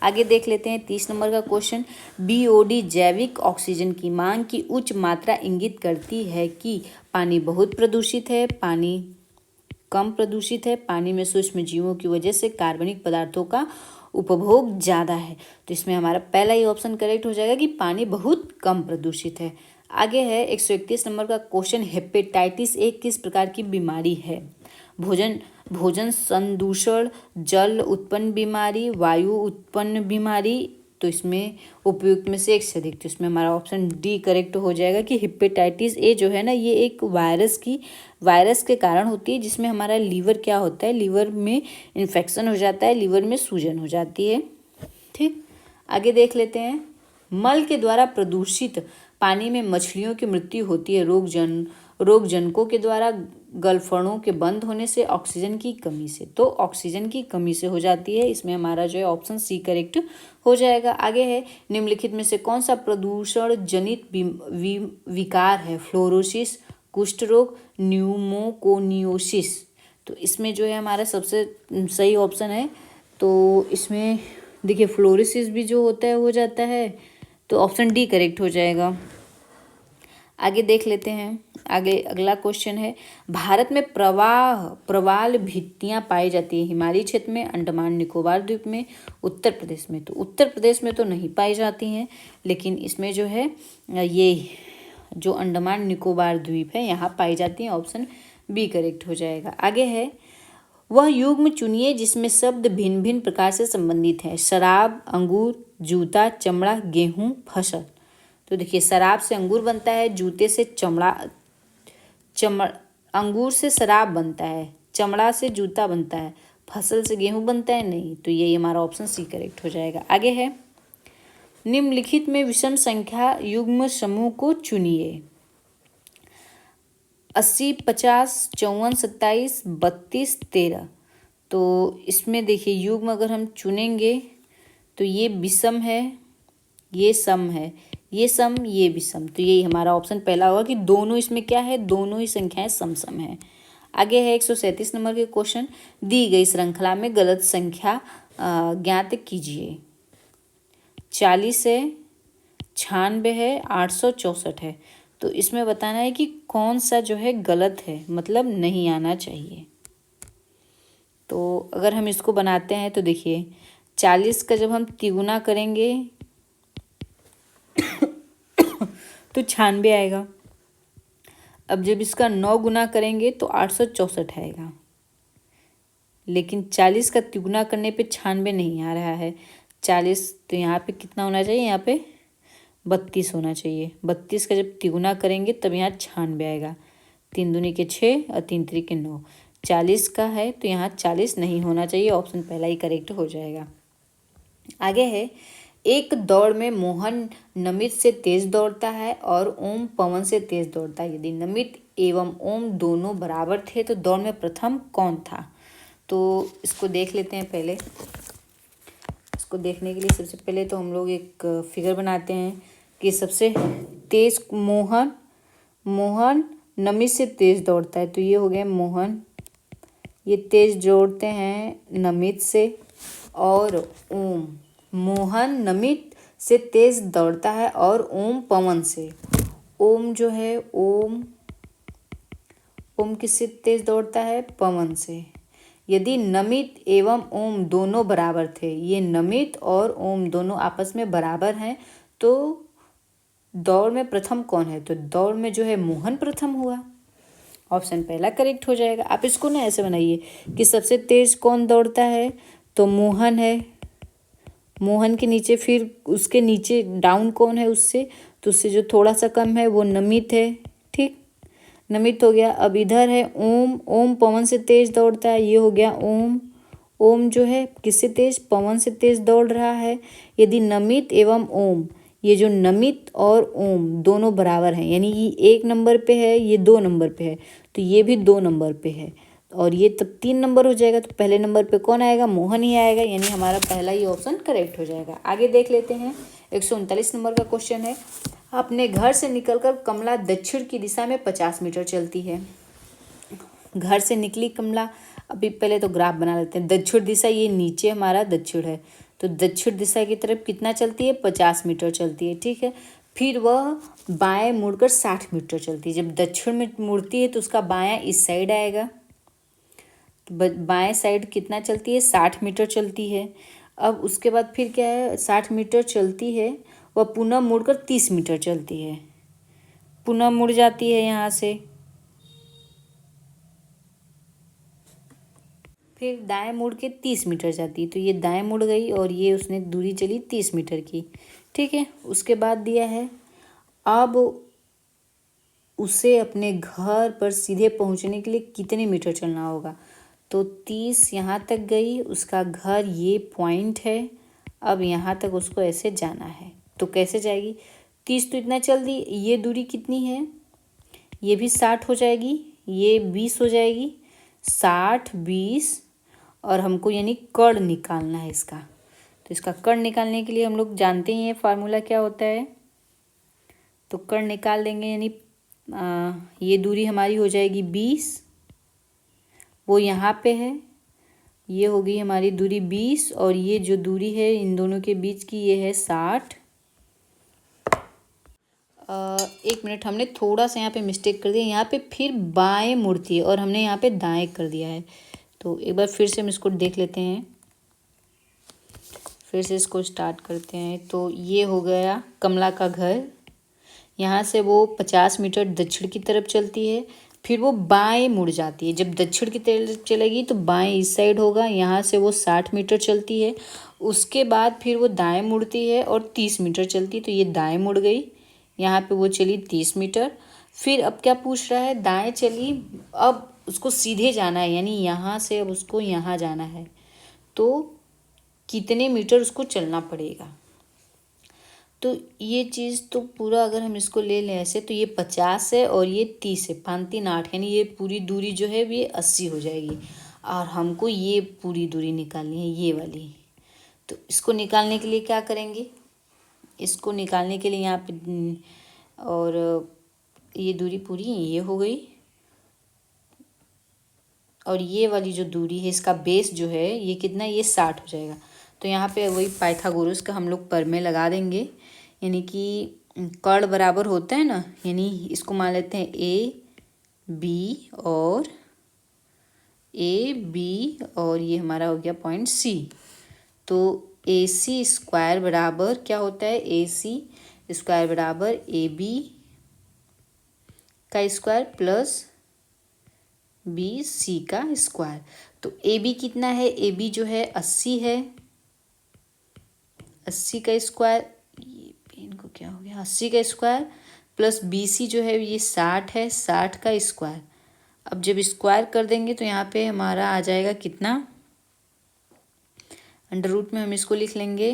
आगे देख लेते हैं 30 नंबर का क्वेश्चन बीओडी जैविक ऑक्सीजन की मांग की उच्च मात्रा इंगित करती है कि पानी बहुत प्रदूषित है, पानी कम प्रदूषित है, पानी में सूक्ष्म जीवों की वजह से कार्बनिक पदार्थों का उपभोग ज़्यादा है? तो इसमें हमारा पहला ही ऑप्शन करेक्ट हो जाएगा कि पानी बहुत कम प्रदूषित है। आगे है 131 नंबर का क्वेश्चन हेपेटाइटिस ए किस प्रकार की बीमारी है? भोजन संदूषण, जल उत्पन्न बीमारी, वायु उत्पन्न बीमारी। तो इसमें उपयुक्त में से एक से अधिक, तो इसमें हमारा ऑप्शन डी करेक्ट हो जाएगा कि हेपेटाइटिस ए जो है ना ये एक वायरस के कारण होती है, जिसमें हमारा लीवर क्या होता है, लीवर में इन्फेक्शन हो जाता है, लीवर में सूजन हो जाती है। ठीक, आगे देख लेते हैं मल के द्वारा प्रदूषित पानी में मछलियों की मृत्यु होती है रोगजनकों के द्वारा, गलफड़ों के बंद होने से, ऑक्सीजन की कमी से। तो ऑक्सीजन की कमी से हो जाती है। इसमें हमारा जो है ऑप्शन सी करेक्ट हो जाएगा। आगे है निम्नलिखित में से कौन सा प्रदूषण जनित विकार है? फ्लोरोसिस, कुष्ठ रोग, न्यूमोकोनियोसिस। तो इसमें जो है हमारा सबसे सही ऑप्शन है, तो इसमें देखिए फ्लोरोसिस भी जो होता है हो जाता है, तो ऑप्शन डी करेक्ट हो जाएगा। आगे देख लेते हैं। आगे अगला क्वेश्चन है भारत में प्रवाल भित्तियां पाई जाती है हिमालयी क्षेत्र में, अंडमान निकोबार द्वीप में, उत्तर प्रदेश में? तो उत्तर प्रदेश में तो नहीं पाई जाती हैं, लेकिन इसमें जो है ये जो अंडमान निकोबार द्वीप है यहाँ पाई जाती हैं। ऑप्शन बी करेक्ट हो जाएगा। आगे है वह युग्म चुनिए जिसमें शब्द भिन्न भिन्न प्रकार से संबंधित है। शराब, अंगूर, जूता, चमड़ा, गेहूं, फसल। तो देखिए शराब से अंगूर बनता है, जूते से अंगूर से शराब बनता है, चमड़ा से जूता बनता है, फसल से गेहूं बनता है नहीं। तो यही हमारा ऑप्शन सी करेक्ट हो जाएगा। आगे है निम्नलिखित में विषम संख्या युग्म समूह को चुनिए। 80, 50, 54, 27, 32, 13। तो इसमें देखिए युग्म अगर हम चुनेंगे तो ये विषम है, ये सम है, ये सम, ये विषम। तो यही हमारा ऑप्शन पहला होगा कि दोनों इसमें क्या है, दोनों ही संख्याएं सम है। आगे है 137 नंबर के क्वेश्चन दी गई श्रृंखला में गलत संख्या ज्ञात कीजिए। 40 है, 96 है, 864 है। तो इसमें बताना है कि कौन सा जो है गलत है, मतलब नहीं आना चाहिए। तो अगर हम इसको बनाते हैं तो देखिए 40 का जब हम तिगुना करेंगे तो 96 आएगा। अब जब इसका 9 गुना करेंगे तो 864 आएगा। लेकिन 40 का तिगुना करने पे 96 नहीं आ रहा है। 40 तो यहाँ पे कितना होना चाहिए, यहाँ पे 32 होना चाहिए। 32 का जब तिगुना करेंगे तब यहाँ 96 आएगा। 3 दूनी के 6 और 3 3 के 9। 40 का है तो यहाँ 40 नहीं होना चाहिए। ऑप्शन पहला ही करेक्ट हो जाएगा। आगे है, एक दौड़ में मोहन नमित से तेज दौड़ता है और ओम पवन से तेज दौड़ता है। यदि नमित एवं ओम दोनों बराबर थे तो दौड़ में प्रथम कौन था। तो इसको देख लेते हैं। पहले इसको देखने के लिए सबसे पहले तो हम लोग एक फिगर बनाते हैं कि सबसे तेज मोहन नमित से तेज दौड़ता है। तो ये हो गया मोहन, ये तेज दौड़ते हैं नमित से। और ओम, मोहन नमित से तेज दौड़ता है और ओम पवन से। ओम जो है ओम किससे तेज दौड़ता है, पवन से। यदि नमित एवं ओम दोनों बराबर थे, ये नमित और ओम दोनों आपस में बराबर हैं, तो दौड़ में प्रथम कौन है। तो दौड़ में जो है मोहन प्रथम हुआ। ऑप्शन पहला करेक्ट हो जाएगा। आप इसको ना ऐसे बनाइए कि सबसे तेज कौन दौड़ता है, तो मोहन है। मोहन के नीचे फिर उसके नीचे डाउन कौन है उससे, तो उससे जो थोड़ा सा कम है वो नमित है। ठीक, नमित हो गया। अब इधर है ओम पवन से तेज दौड़ता है, ये हो गया ओम जो है किससे तेज, पवन से तेज दौड़ रहा है। यदि नमित एवं ओम, ये जो नमित और ओम दोनों बराबर हैं, यानी ये 1 नंबर पे है, ये 2 नंबर पे है, तो ये भी 2 नंबर पे है, और ये तब 3 नंबर हो जाएगा। तो पहले नंबर पे कौन आएगा, मोहन ही आएगा, यानी हमारा पहला ही ऑप्शन करेक्ट हो जाएगा। आगे देख लेते हैं। 139 नंबर का क्वेश्चन है, अपने घर से निकलकर कमला दक्षिण की दिशा में 50 मीटर चलती है। घर से निकली कमला, अभी पहले तो ग्राफ बना लेते हैं। दक्षिण दिशा, ये नीचे हमारा दक्षिण है, तो दक्षिण दिशा की तरफ कितना चलती है, 50 मीटर चलती है। ठीक है, फिर वह बाएं मुड़कर 60 मीटर चलती है। जब दक्षिण में मुड़ती है तो उसका बायां इस साइड आएगा, तो बाएं साइड कितना चलती है, 60 मीटर चलती है। अब उसके बाद फिर क्या है, 60 मीटर चलती है, वह पुनः मुड़कर 30 मीटर चलती है, पुनः मुड़ जाती है यहाँ से, फिर दाएं मुड़ के 30 मीटर जाती है। तो ये दाएं मुड़ गई और ये उसने दूरी चली 30 मीटर की। ठीक है, उसके बाद दिया है, अब उसे अपने घर पर सीधे पहुंचने के लिए कितने मीटर चलना होगा। तो 30 यहाँ तक गई, उसका घर ये पॉइंट है, अब यहाँ तक उसको ऐसे जाना है। तो कैसे जाएगी, 30 तो इतना चल दी, ये दूरी कितनी है, ये भी 60 हो जाएगी, ये 20 हो जाएगी, 60 20, और हमको यानी कर्ण निकालना है इसका। तो इसका कर्ण निकालने के लिए हम लोग जानते ही हैं फार्मूला क्या होता है। तो कर्ण निकाल देंगे, यानी ये दूरी हमारी हो जाएगी 20, वो यहाँ पे है, ये हो गई हमारी दूरी 20, और ये जो दूरी है इन दोनों के बीच की ये है 60। 1 मिनट, हमने थोड़ा सा यहाँ पे मिस्टेक कर दिया, यहाँ पे फिर बाएं मुड़ती है और हमने यहाँ पे दाएं कर दिया है। तो एक बार फिर से हम इसको देख लेते हैं, फिर से इसको स्टार्ट करते हैं। तो ये हो गया कमला का घर, यहाँ से वो 50 मीटर दक्षिण की तरफ चलती है, फिर वो बाएं मुड़ जाती है। जब दक्षिण की तरफ चलेगी तो बाएं इस साइड होगा, यहाँ से वो 60 मीटर चलती है। उसके बाद फिर वो दाएं मुड़ती है और 30 मीटर चलती है, तो ये दाएं मुड़ गई, यहाँ पे वो चली 30 मीटर। फिर अब क्या पूछ रहा है, दाएं चली, अब उसको सीधे जाना है, यानी यहाँ से अब उसको यहाँ जाना है, तो कितने मीटर उसको चलना पड़ेगा। तो ये चीज़ तो पूरा अगर हम इसको ले लें ऐसे, तो ये 50 है और ये 30 है, 5 3 8, यानी ये पूरी दूरी जो है ये 80 हो जाएगी, और हमको ये पूरी दूरी निकालनी है, ये वाली। तो इसको निकालने के लिए क्या करेंगे, इसको निकालने के लिए यहाँ पे, और ये दूरी पूरी ये हो गई, और ये वाली जो दूरी है इसका बेस जो है ये कितना, ये 60 हो जाएगा। तो यहाँ पे वही पाइथागोरस का हम लोग परमेय लगा देंगे, यानी कि कर्ण बराबर होता है ना, यानी इसको मान लेते हैं ए बी और ए बी और ये हमारा हो गया पॉइंट सी। तो ए सी स्क्वायर बराबर क्या होता है, ए सी स्क्वायर बराबर ए बी का स्क्वायर प्लस बी सी का स्क्वायर। तो ए बी कितना है, ए बी जो है 80 है, 80 का स्क्वायर, ये पेन को क्या हो गया, 80 का स्क्वायर प्लस बी सी जो है ये 60 है, 60 का स्क्वायर। अब जब स्क्वायर कर देंगे तो यहाँ पे हमारा आ जाएगा कितना, अंडर रूट में हम इसको लिख लेंगे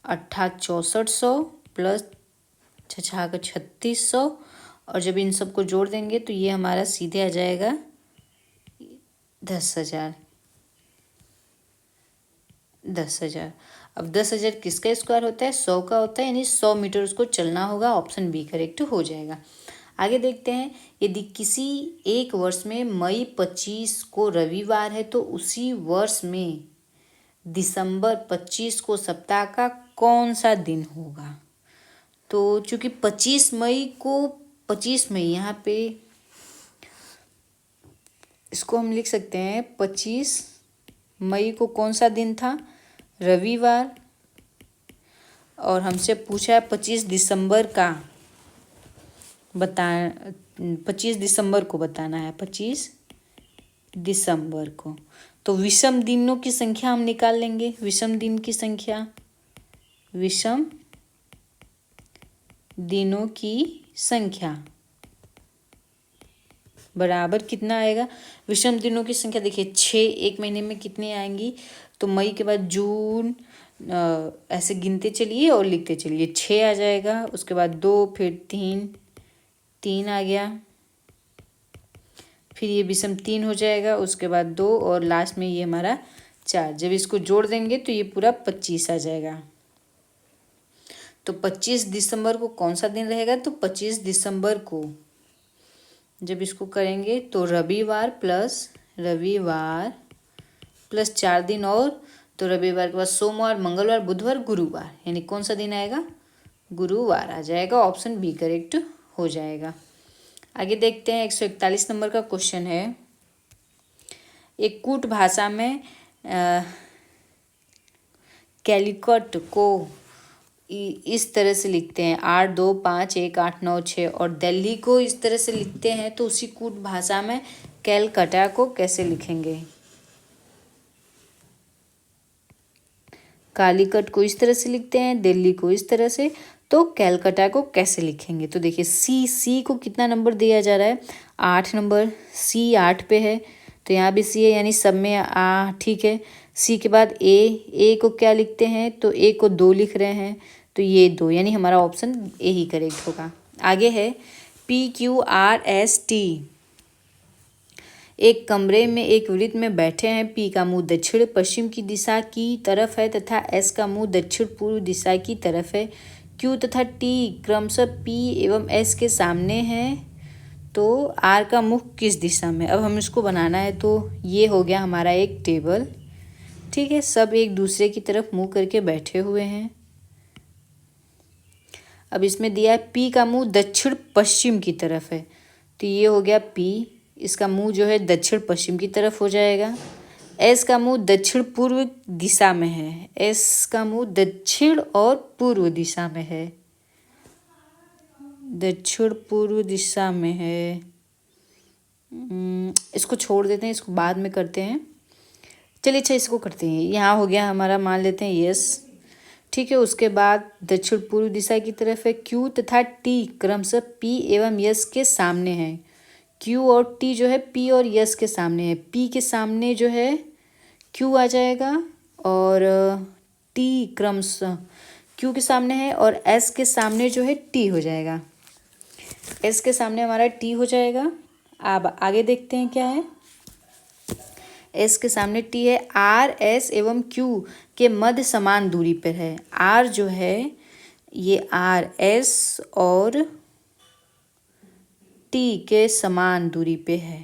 6400 प्लस 3600 और जब इन सबको जोड़ देंगे तो ये हमारा सीधे आ जाएगा 10,000। 10,000। अब 10,000 किसका स्क्वायर होता है, 100 का होता है, यानी 100 मीटर उसको चलना होगा। ऑप्शन बी करेक्ट हो जाएगा। आगे देखते हैं, यदि किसी एक वर्ष में मई 25 को रविवार है तो उसी वर्ष में दिसंबर 25 को सप्ताह का कौन सा दिन होगा। तो चूंकि 25 मई यहाँ पे इसको हम लिख सकते हैं 25 मई को कौन सा दिन था, रविवार, और हमसे पूछा है 25 दिसंबर का 25 दिसंबर को बताना है, 25 दिसंबर को। तो विषम दिनों की संख्या हम निकाल लेंगे, विषम दिन की संख्या, विषम दिनों की संख्या बराबर कितना आएगा, विषम दिनों की संख्या देखिए 6, एक महीने में कितनी आएंगी, तो मई के बाद जून, ऐसे गिनते चलिए और लिखते चलिए, 6 आ जाएगा, उसके बाद 2, फिर 3 आ गया, फिर ये विषम 3 हो जाएगा, उसके बाद 2 और लास्ट में ये हमारा 4। जब इसको जोड़ देंगे तो ये पूरा 25 आ जाएगा। तो 25 दिसंबर को कौन सा दिन रहेगा, तो 25 दिसंबर को जब इसको करेंगे तो रविवार प्लस 4 दिन और, तो रविवार के बाद सोमवार, मंगलवार, बुधवार, गुरुवार, यानी कौन सा दिन आएगा, गुरुवार आ जाएगा। ऑप्शन बी करेक्ट हो जाएगा। आगे देखते हैं 141 नंबर का क्वेश्चन है, एक कूट भाषा में कैलिकट को इस तरह से लिखते हैं 8, 2, 5, 1, 8, 9, 6 और दिल्ली को इस तरह से लिखते हैं, तो उसी कूट भाषा में कैलकाटा को कैसे लिखेंगे। कालीकट को इस तरह से लिखते हैं, दिल्ली को इस तरह से, तो कैलकाटा को कैसे लिखेंगे। तो देखिए सी को कितना नंबर दिया जा रहा है, 8 नंबर, सी 8 पे है, तो यहाँ भी सी है, यानी सब में ठीक है। सी के बाद ए को क्या लिखते हैं, तो ए को 2 लिख रहे हैं, तो ये 2, यानी हमारा ऑप्शन ए ही करेक्ट होगा। आगे है PQRST, एक कमरे में एक वृत्त में बैठे हैं। पी का मुंह दक्षिण पश्चिम की दिशा की तरफ है तथा एस का मुंह दक्षिण पूर्व दिशा की तरफ है। क्यू तथा टी क्रमशः पी एवं एस के सामने हैं, तो आर का मुख किस दिशा में। अब हम इसको बनाना है, तो ये हो गया हमारा एक टेबल, ठीक है, सब एक दूसरे की तरफ मुंह करके बैठे हुए हैं। अब इसमें दिया है पी का मुंह दक्षिण पश्चिम की तरफ है, तो ये हो गया पी, इसका मुंह जो है दक्षिण पश्चिम की तरफ हो जाएगा। एस का मुंह दक्षिण पूर्व दिशा में है, एस का मुंह दक्षिण और पूर्व दिशा में है, दक्षिण पूर्व दिशा में है। इसको छोड़ देते हैं, इसको बाद में करते हैं। चलिए अच्छा इसको करते हैं, यहाँ हो गया हमारा, मान लेते हैं यस, ठीक है। उसके बाद दक्षिण पूर्व दिशा की तरफ है। क्यू तथा टी क्रमशः पी एवं यस के सामने है। क्यू और टी जो है पी और यस के सामने है। पी के सामने जो है क्यू आ जाएगा और टी क्रमशः क्यू के सामने है, और एस के सामने जो है टी हो जाएगा, एस के सामने हमारा टी हो जाएगा। अब आगे देखते हैं क्या है, एस के सामने टी है। आर एस एवं क्यू के मध्य समान दूरी पर है। आर जो है ये आर एस और टी के समान दूरी पे है,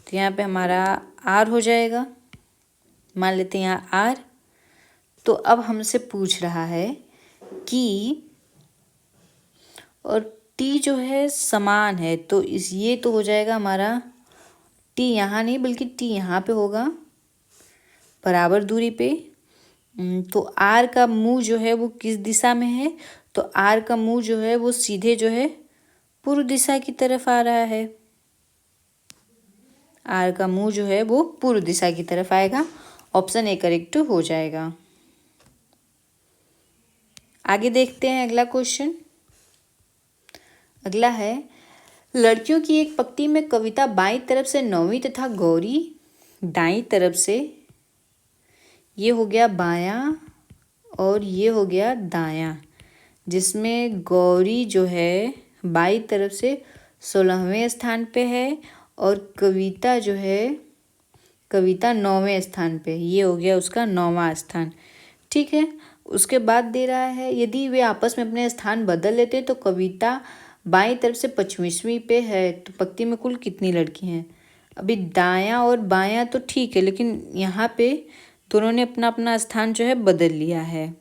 तो यहाँ पे हमारा आर हो जाएगा, मान लेते हैं यहाँ आर। तो अब हमसे पूछ रहा है कि और टी जो है समान है, तो ये तो हो जाएगा हमारा टी यहाँ नहीं बल्कि टी यहाँ पे होगा बराबर दूरी पे। तो आर का मुंह जो है वो किस दिशा में है, तो आर का मुंह जो है वो सीधे जो है पूर्व दिशा की तरफ आ रहा है। आर का मुंह जो है वो पूर्व दिशा की तरफ आएगा। ऑप्शन ए करेक्ट हो जाएगा। आगे देखते हैं अगला क्वेश्चन। अगला है, लड़कियों की एक पंक्ति में कविता बाईं तरफ से नौवीं तथा गौरी दाईं तरफ से, ये हो गया बायां और ये हो गया दायां, जिसमें गौरी जो है बाईं तरफ से 16वें स्थान पे है और कविता जो है कविता 9वें स्थान पे, ये हो गया उसका 9वां स्थान। ठीक है, उसके बाद दे रहा है यदि वे आपस में अपने स्थान बदल लेते हैं तो कविता बाईं तरफ से 25वीं पे है तो पंक्ति में कुल कितनी लड़की हैं। अभी दायां और बायां तो ठीक है, लेकिन यहाँ पे दोनों ने अपना अपना स्थान जो है बदल लिया है।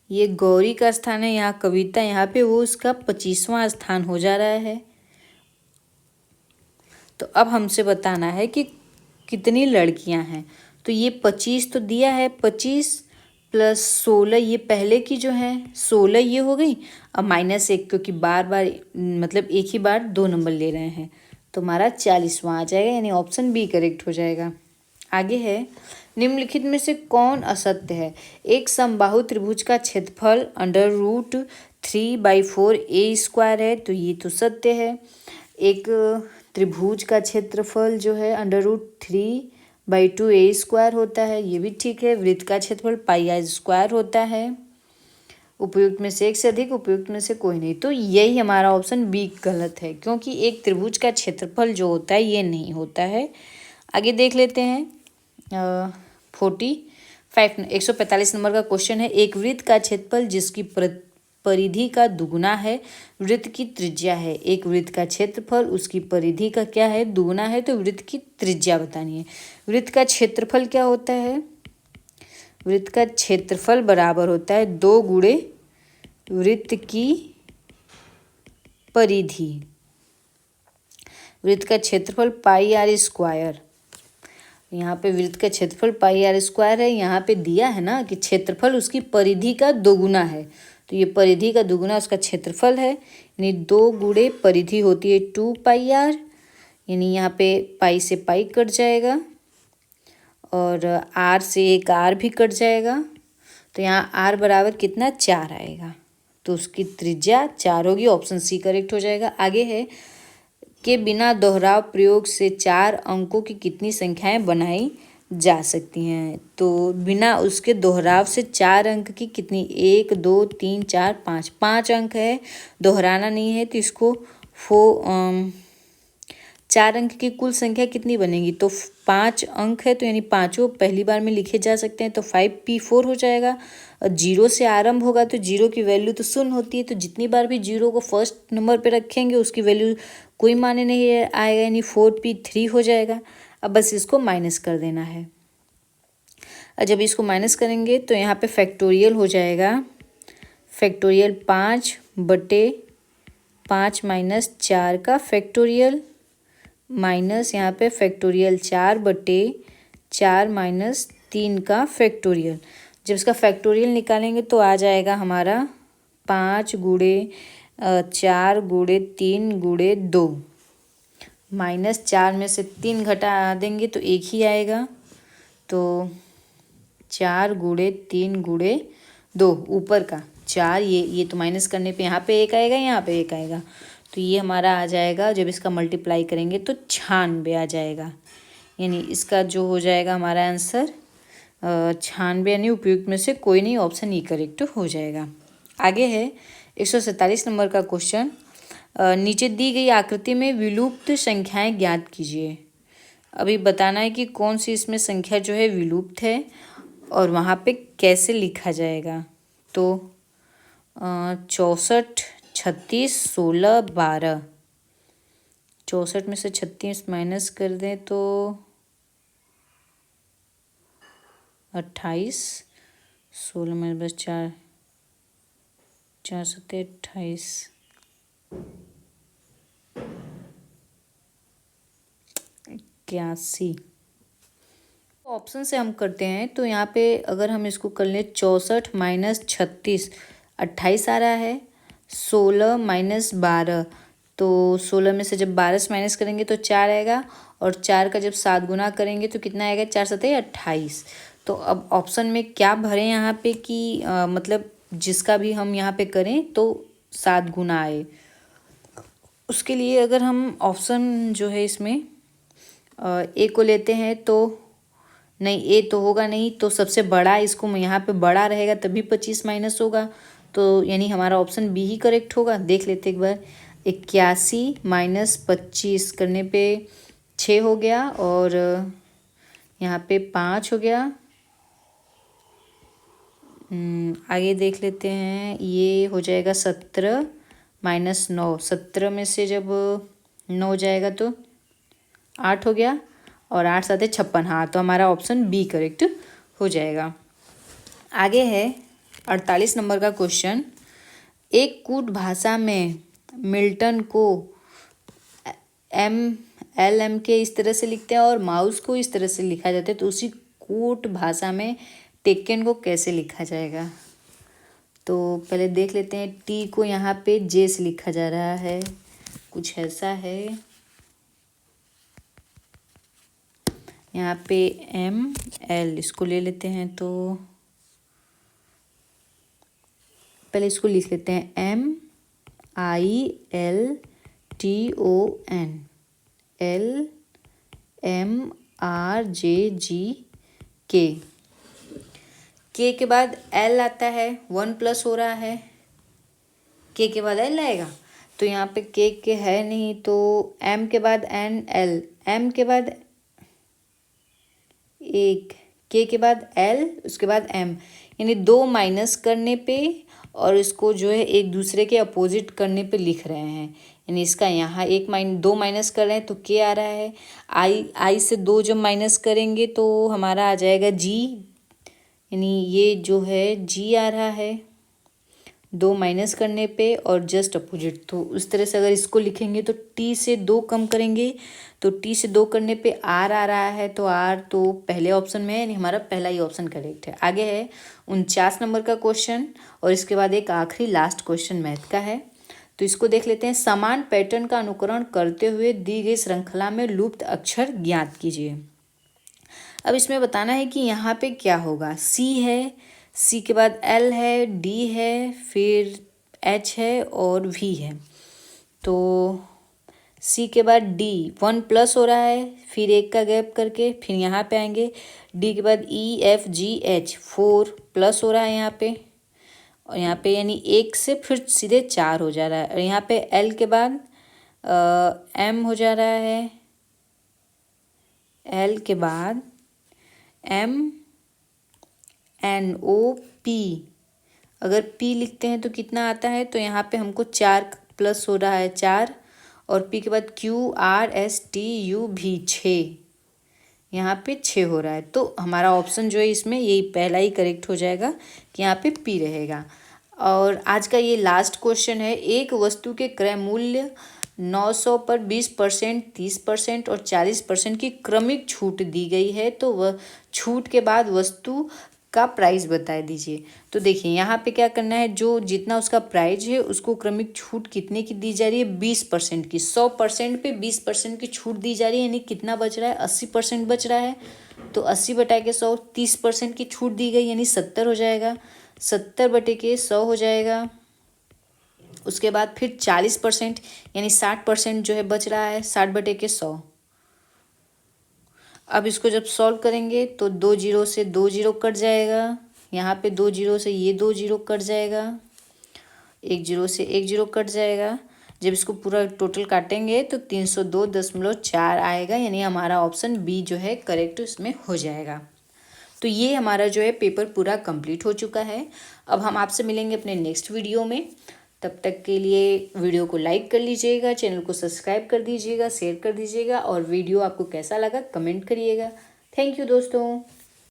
ये गौरी का स्थान है, यहाँ कविता, यहाँ पे वो उसका 25वां स्थान हो जा रहा है। तो अब हमसे बताना है कि कितनी लड़कियां हैं। तो ये 25 तो दिया है, 25 प्लस 16 ये पहले की जो है 16 ये हो गई। अब -1 क्योंकि बार बार मतलब एक ही बार 2 नंबर ले रहे हैं तो हमारा 40वां आ जाएगा, यानी ऑप्शन बी करेक्ट हो जाएगा। आगे है, निम्नलिखित में से कौन असत्य है। एक समबाहु त्रिभुज का क्षेत्रफल √3/4 a² है तो ये तो सत्य है। एक त्रिभुज का क्षेत्रफल जो है √3/2 a² होता है, ये भी ठीक है। वृत्त का क्षेत्रफल πr² होता है। उपयुक्त में से एक से अधिक, उपयुक्त में से कोई नहीं, तो यही हमारा ऑप्शन बी गलत है, क्योंकि एक त्रिभुज का क्षेत्रफल जो होता है ये नहीं होता है। आगे देख लेते हैं 145 नंबर का क्वेश्चन है, एक वृत्त का क्षेत्रफल जिसकी परिधि का दुगुना है वृत्त की त्रिज्या है। एक वृत्त का क्षेत्रफल उसकी परिधि का क्या है, दुगुना है, तो वृत्त की त्रिज्या बतानी है। वृत्त का क्षेत्रफल क्या होता है, वृत्त का क्षेत्रफल बराबर होता है 2 गुणे वृत्त की परिधि। वृत्त का क्षेत्रफल πr²। यहाँ पे वृत्त का क्षेत्रफल πr² है, यहाँ पे दिया है ना कि क्षेत्रफल उसकी परिधि का दोगुना है, तो ये परिधि का दुगुना उसका क्षेत्रफल है, यानी 2 गुणे परिधि होती है 2πr, यानी यहाँ पे पाई से पाई कट जाएगा और r से एक r भी कट जाएगा, तो यहाँ r बराबर कितना 4 आएगा, तो उसकी त्रिज्या 4 होगी। ऑप्शन सी करेक्ट हो जाएगा। आगे है के बिना दोहराव प्रयोग से 4 अंकों की कितनी संख्याएं बनाई जा सकती हैं। तो बिना उसके दोहराव से 4 अंक की कितनी, 1 2 3 4 5, 5 अंक है, दोहराना नहीं है तो इसको 4 अंक की कुल संख्या कितनी बनेगी, तो 5 अंक है तो यानी पाँचों पहली बार में लिखे जा सकते हैं, तो 5p4 हो जाएगा। और 0 से आरंभ होगा तो 0 की वैल्यू तो 0 होती है, तो जितनी बार भी 0 को फर्स्ट नंबर पे रखेंगे उसकी वैल्यू कोई माने नहीं आएगा, यानी 4p3 हो जाएगा। अब बस इसको माइनस कर देना है। और जब इसको माइनस करेंगे तो यहाँ पे फैक्टोरियल हो जाएगा, फैक्टोरियल 5/5 - 4 का फैक्टोरियल माइनस यहाँ पे फैक्टोरियल 4/4 - 3 का फैक्टोरियल। जब इसका फैक्टोरियल निकालेंगे तो आ जाएगा हमारा 5 × 4 × 3 × 2, -4 में से 3 घटा देंगे तो 1 ही आएगा, तो 4 × 3 × 2 ऊपर का 4, ये तो माइनस करने पे यहाँ पे 1 आएगा, यहाँ पे 1 आएगा, तो ये हमारा आ जाएगा। जब इसका मल्टीप्लाई करेंगे तो 96 आ जाएगा, यानी इसका जो हो जाएगा हमारा आंसर 96, यानी उपयुक्त में से कोई नहीं, ऑप्शन ई करेक्ट हो जाएगा। आगे है 147 नंबर का क्वेश्चन, नीचे दी गई आकृति में विलुप्त संख्याएं ज्ञात कीजिए। अभी बताना है कि कौन सी इसमें संख्या जो है विलुप्त है और वहाँ पे कैसे लिखा जाएगा। तो 64 36 16 12, 64 में से 36 माइनस कर दें तो 28, 16 में बस 4 4 7 28, 81। ऑप्शन से हम करते हैं तो यहाँ पे अगर हम इसको कर लें 64 - 36 28 आ रहा है। 16 - 12 तो 16 में से जब 12 से माइनस करेंगे तो 4 आएगा, और 4 का जब 7 गुना करेंगे तो कितना आएगा, 4 7 28। तो अब ऑप्शन में क्या भरें यहाँ पे कि मतलब जिसका भी हम यहाँ पे करें तो 7 गुना आए। उसके लिए अगर हम ऑप्शन जो है इसमें ए को लेते हैं तो नहीं, ए तो होगा नहीं, तो सबसे बड़ा इसको यहाँ पे बड़ा रहेगा तभी 25 माइनस होगा, तो यानी हमारा ऑप्शन बी ही करेक्ट होगा। देख लेते एक बार। 81 - 25 करने पे 6 हो गया, और यहाँ पे 5 हो गया। आगे देख लेते हैं, ये हो जाएगा 17 - 9। 17 में से जब 9 जाएगा तो 8 हो गया, और 8 7 56। हाँ, तो हमारा ऑप्शन बी करेक्ट हो जाएगा। आगे है 48 नंबर का क्वेश्चन। एक कूट भाषा में मिल्टन को एम के इस तरह से लिखते हैं और माउस को इस तरह से लिखा जाता है, तो उसी कूट भाषा में टेकन को कैसे लिखा जाएगा। तो पहले देख लेते हैं। टी को यहाँ पे जे से लिखा जा रहा है, कुछ ऐसा है। यहाँ पे ML इसको ले लेते हैं, तो पहले इसको लिख लेते हैं MILTON के के बाद L आता है, 1 प्लस हो रहा है, के बाद L आएगा, तो यहाँ पे के है नहीं, तो M के बाद NL, M के बाद एक, के बाद L, उसके बाद M, यानी 2 माइनस करने पे और इसको जो है एक दूसरे के अपोजिट करने पे लिख रहे हैं। यानी इसका यहाँ 2 माइनस कर रहे हैं तो के आ रहा है। आई से 2 जब माइनस करेंगे तो हमारा आ जाएगा जी, यानी ये जो है जी आ रहा है 2 माइनस करने पे और जस्ट अपोजिट। तो उस तरह से अगर इसको लिखेंगे तो टी से 2 कम करेंगे तो टी से 2 करने पे आर आ रहा है, तो आर तो पहले ऑप्शन में है, यानी हमारा पहला ही ऑप्शन करेक्ट है। आगे है 49 नंबर का क्वेश्चन, और इसके बाद एक आखिरी लास्ट क्वेश्चन मैथ का है, तो इसको देख लेते हैं। समान पैटर्न का अनुकरण करते हुए दी गई श्रृंखला में लुप्त अक्षर ज्ञात कीजिए। अब इसमें बताना है कि यहाँ पे क्या होगा। सी है, सी के बाद एल है, डी है, फिर एच है और वी है। तो सी के बाद डी 1 प्लस हो रहा है, फिर एक का गैप करके फिर यहाँ पे आएंगे। डी के बाद E F G H 4 plus हो रहा है यहाँ पे, और यहाँ पे यानी 1 से फिर सीधे 4 हो जा रहा है। और यहाँ पे एल के बाद एम हो जा रहा है, एल के बाद MNOP। अगर P लिखते हैं तो कितना आता है, तो यहाँ पे हमको 4 प्लस हो रहा है 4, और P के बाद QRSTUV 6, यहाँ पे 6 हो रहा है। तो हमारा ऑप्शन जो है इसमें यही पहला ही करेक्ट हो जाएगा कि यहाँ पे P रहेगा। और आज का ये लास्ट क्वेश्चन है। एक वस्तु के क्रय मूल्य 900 पर 20%, 30% और 40% की क्रमिक छूट दी गई है, तो वह छूट के बाद वस्तु का प्राइस बता दीजिए। तो देखिए यहाँ पे क्या करना है, जो जितना उसका प्राइस है उसको क्रमिक छूट कितने की दी जा रही है, 20% की। 100% पे 20% की छूट दी जा रही है, यानी कितना बच रहा है, 80% बच रहा है। तो 80 बटा के 100, 30% की छूट दी गई यानी 70 हो जाएगा। 70 बटे के 100 हो जाएगा। उसके बाद फिर 40% यानी 60% जो है बच रहा है, 60 बटे के 100। अब इसको जब सॉल्व करेंगे तो 2 जीरो से 2 जीरो कट जाएगा, यहाँ पे 2 जीरो से ये 2 जीरो कट जाएगा, 1 जीरो से 1 जीरो कट जाएगा। जब इसको पूरा टोटल काटेंगे तो 302.4 आएगा, यानी हमारा ऑप्शन बी जो है करेक्ट उसमें हो जाएगा। तो ये हमारा जो है पेपर पूरा कंप्लीट हो चुका है। अब हम आपसे मिलेंगे अपने नेक्स्ट वीडियो में। तब तक के लिए वीडियो को लाइक कर लीजिएगा, चैनल को सब्सक्राइब कर दीजिएगा, शेयर कर दीजिएगा, और वीडियो आपको कैसा लगा कमेंट करिएगा। थैंक यू दोस्तों।